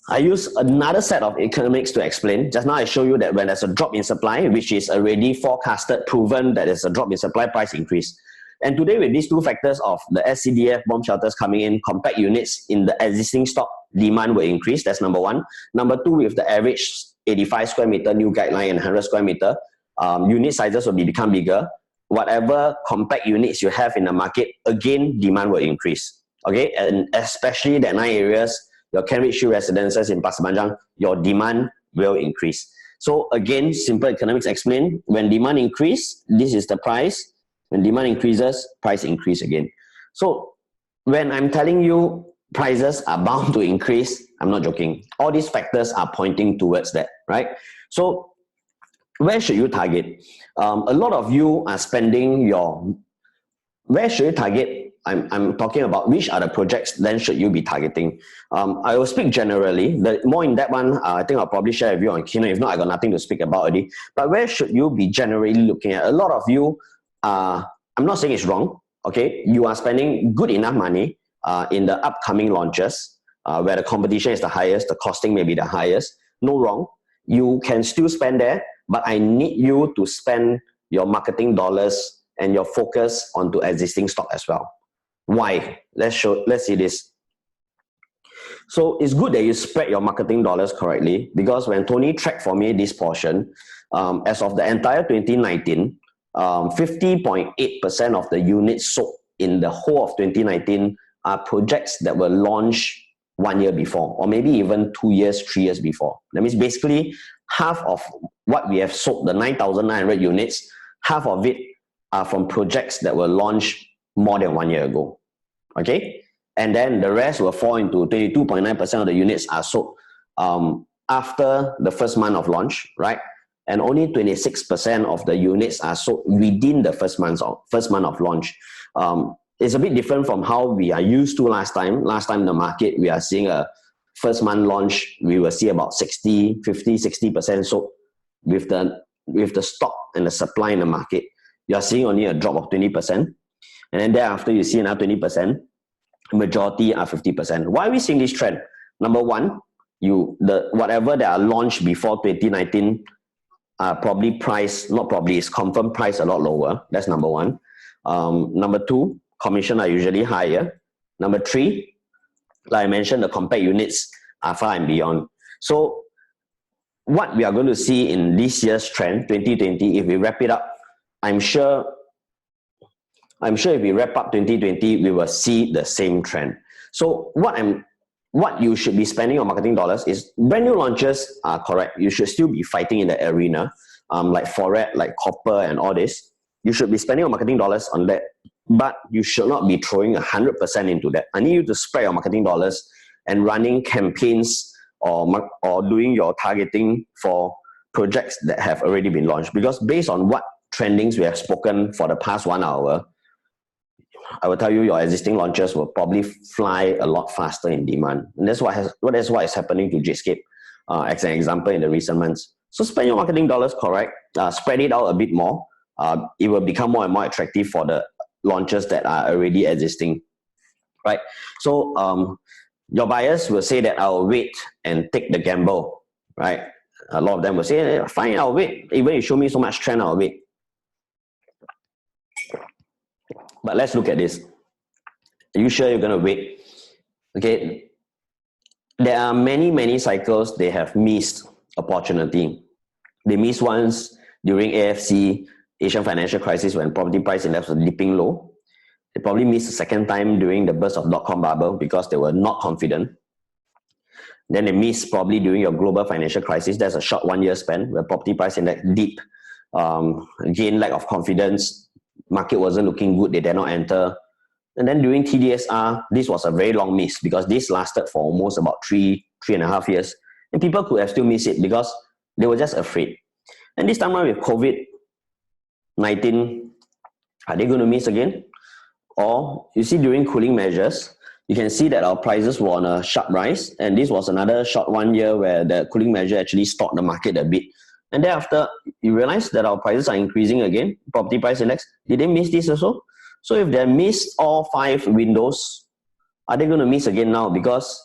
I use another set of economics to explain. Just now I show you that when there's a drop in supply, which is already forecasted, proven that there's a drop in supply, price increase. And today with these two factors of the SCDF bomb shelters coming in, compact units in the existing stock, demand will increase. That's number one. Number two, with the average 85 square meter new guideline and 100 square meter, unit sizes will become bigger. Whatever compact units you have in the market, again, demand will increase. Okay, and especially the 9 areas, your Cambridge residences in Pasir Panjang, your demand will increase. So again, simple economics explain, when demand increase, this is the price. When demand increases, price increase again. So when I'm telling you prices are bound to increase, I'm not joking. All these factors are pointing towards that, right? So where should you target? A lot of you are spending where should you target? I'm talking about which are the projects then should you be targeting. I will speak generally. The more in that one, I think I'll probably share with you on Keynote. If not, I got nothing to speak about already. But where should you be generally looking at? A lot of you, I'm not saying it's wrong. okay, you are spending good enough money in the upcoming launches where the competition is the highest, the costing may be the highest, no wrong. You can still spend there, but I need you to spend your marketing dollars and your focus onto existing stock as well. Why? Let's see this. So it's good that you spread your marketing dollars correctly, because when Tony tracked for me this portion, as of the entire 2019, 50.8% of the units sold in the whole of 2019 are projects that were launched 1 year before, or maybe even 2 years, 3 years before. That means basically half of what we have sold, the 9,900 units, half of it are from projects that were launched more than 1 year ago. Okay? And then the rest will fall into 22.9% of the units are sold after the first month of launch, right? And only 26% of the units are sold within the first month of launch. It's a bit different from how we are used to last time. Last time in the market, we are seeing a first month launch, we will see about 60% sold with the stock and the supply in the market. You are seeing only a drop of 20%. And then thereafter, you see another 20%. Majority are 50%. Why are we seeing this trend? Number one, whatever that are launched before 2019 are probably priced, not probably, it's confirmed price a lot lower. That's number one. Number two, commission are usually higher. Number three, like I mentioned, the compact units are far and beyond. So what we are going to see in this year's trend, 2020, if we wrap it up, I'm sure if we wrap up 2020, we will see the same trend. So what you should be spending on marketing dollars is brand new launches are correct. You should still be fighting in the arena, like Forex, like copper and all this. You should be spending on marketing dollars on that, but you should not be throwing 100% into that. I need you to spread your marketing dollars and running campaigns or doing your targeting for projects that have already been launched. Because based on what trendings we have spoken for the past 1 hour, I will tell you your existing launches will probably fly a lot faster in demand. And that's what is happening to Jetscape as an example in the recent months. So spend your marketing dollars correct, spread it out a bit more. It will become more and more attractive for the launches that are already existing, right? So your buyers will say that I'll wait and take the gamble, right? A lot of them will say, fine, I'll wait. Even if you show me so much trend, I'll wait. But let's look at this. Are you sure you're going to wait? Okay. There are many cycles they have missed opportunity. They missed once during AFC, Asian financial crisis, when property price index was dipping low. They probably missed the second time during the burst of dot-com bubble because they were not confident. Then they missed probably during your global financial crisis. That's a short 1 year span where property price index dipped. Again, lack of confidence. Market wasn't looking good, they did not enter. And then during TDSR, this was a very long miss because this lasted for almost about 3.5 years. And people could have still missed it because they were just afraid. And this time around with COVID-19, are they going to miss again? Or you see during cooling measures, you can see that our prices were on a sharp rise. And this was another short 1 year where the cooling measure actually stopped the market a bit. And thereafter, you realize that our prices are increasing again, property price index. Did they miss this also? So if they missed all 5 windows, are they going to miss again now? Because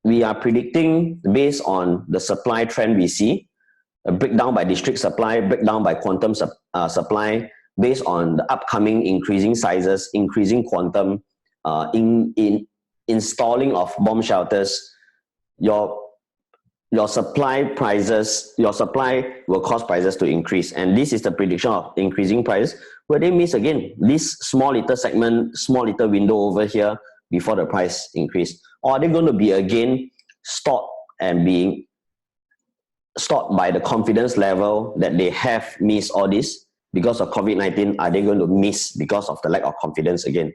we are predicting based on the supply trend we see, a breakdown by district supply, breakdown by quantum supply, based on the upcoming increasing sizes, increasing quantum, in installing of bomb shelters, your supply will cause prices to increase. And this is the prediction of increasing prices. Will they miss again this small little segment, small little window over here before the price increase? Or are they going to be again stopped and being stopped by the confidence level that they have missed all this because of COVID-19? Are they going to miss because of the lack of confidence again?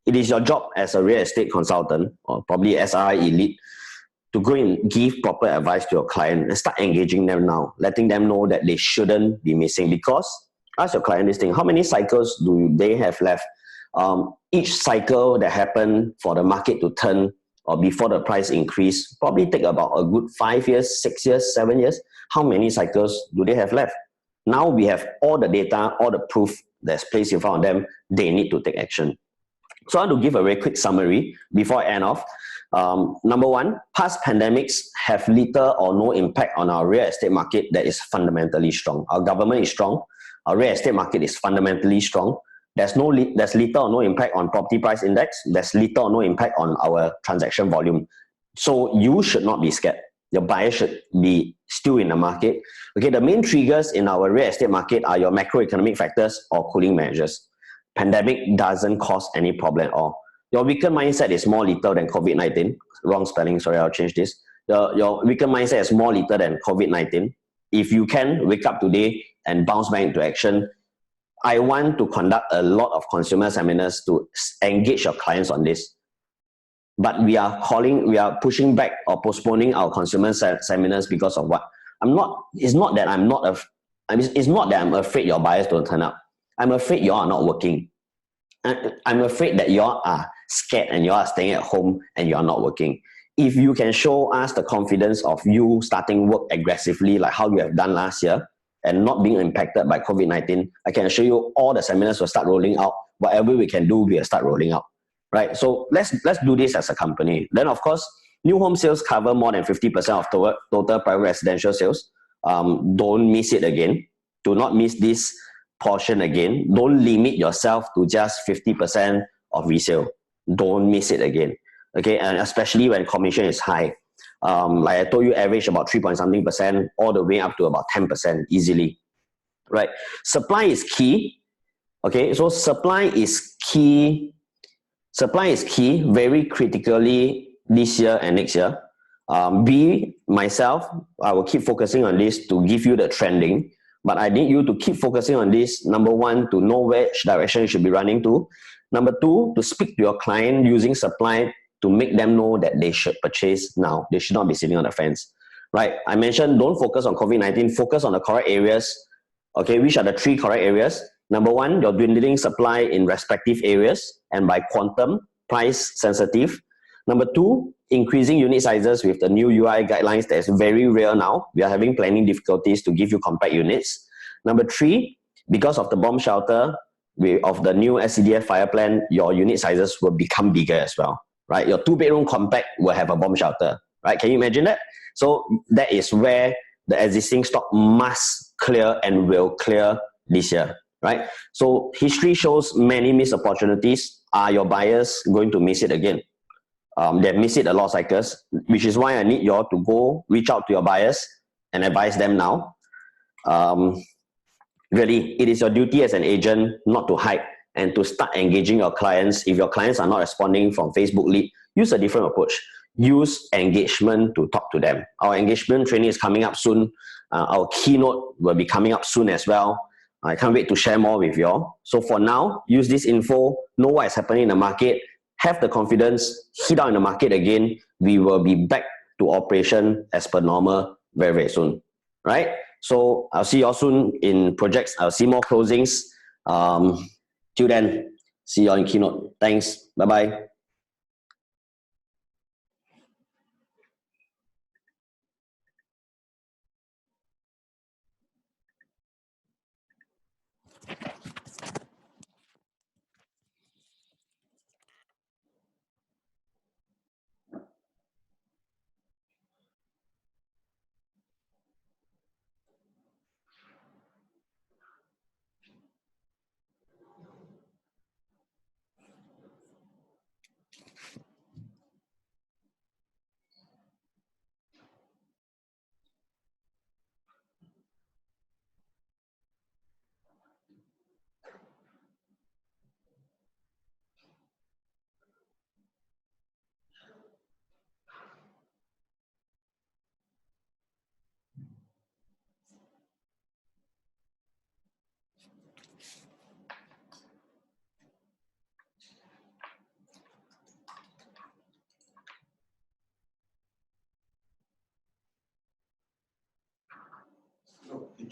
It is your job as a real estate consultant or probably SRI elite to go and give proper advice to your client and start engaging them now, letting them know that they shouldn't be missing. Because ask your client this thing, how many cycles do they have left? Each cycle that happened for the market to turn or before the price increase probably take about a good 5 years, 6 years, 7 years. How many cycles do they have left? Now we have all the data, all the proof that's placed in front of them, they need to take action. So I want to give a very quick summary before I end off. Number one, past pandemics have little or no impact on our real estate market that is fundamentally strong. Our government is strong. Our real estate market is fundamentally strong. There's little or no impact on property price index. There's little or no impact on our transaction volume. So you should not be scared. Your buyer should be still in the market. Okay, the main triggers in our real estate market are your macroeconomic factors or cooling measures. Pandemic doesn't cause any problem at all. Your weakened mindset is more lethal than COVID-19. Wrong spelling, sorry, I'll change this. Your weakened mindset is more lethal than COVID-19. If you can, wake up today and bounce back into action. I want to conduct a lot of consumer seminars to engage your clients on this. But we are pushing back or postponing our consumer seminars because of what? It's not that I'm afraid your buyers don't turn up. I'm afraid you are not working. I'm afraid that you are scared and you are staying at home and you are not working. If you can show us the confidence of you starting work aggressively like how you have done last year and not being impacted by COVID-19, I can assure you all the seminars will start rolling out. Whatever we can do, we'll start rolling out. Right? So let's do this as a company. Then of course, new home sales cover more than 50% of total private residential sales. Don't miss it again. Do not miss this portion again. Don't limit yourself to just 50% of resale. Don't miss it again. Okay, and especially when commission is high. Like I told you, average about 3-something% all the way up to about 10% easily. Right? Supply is key. Okay, so supply is key. Supply is key very critically this year and next year. Myself, I will keep focusing on this to give you the trending. But I need you to keep focusing on this. Number one, to know which direction you should be running to. Number two, to speak to your client using supply to make them know that they should purchase now. They should not be sitting on the fence. Right? I mentioned don't focus on COVID-19. Focus on the correct areas. Okay, which are the 3 correct areas? Number one, your dwindling supply in respective areas and by quantum, price sensitive. Number two, increasing unit sizes with the new URA guidelines that is very real now. We are having planning difficulties to give you compact units. Number 3, because of the bomb shelter of the new SCDF fire plan, your unit sizes will become bigger as well. Right? Your 2-bedroom compact will have a bomb shelter. Right? Can you imagine that? So that is where the existing stock must clear and will clear this year. Right? So history shows many missed opportunities. Are your buyers going to miss it again? They've missed it a lot of cycles, which is why I need you all to go reach out to your buyers and advise them now. Really, it is your duty as an agent not to hide and to start engaging your clients. If your clients are not responding from Facebook lead, use a different approach. Use engagement to talk to them. Our engagement training is coming up soon. Our keynote will be coming up soon as well. I can't wait to share more with you all. So for now, use this info, know what is happening in the market, have the confidence, hit out in the market again. We will be back to operation as per normal very, very soon. Right? So I'll see you all soon in projects. I'll see more closings. Till then, see you all in keynote. Thanks. Bye-bye.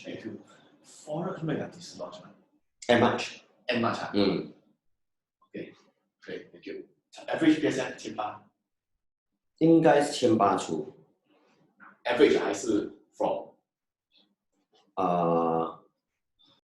Thank you. For dislodge. And much. And much. Okay, great, thank you. Average PSM 1800，应该是1800出。 Average 还是 from？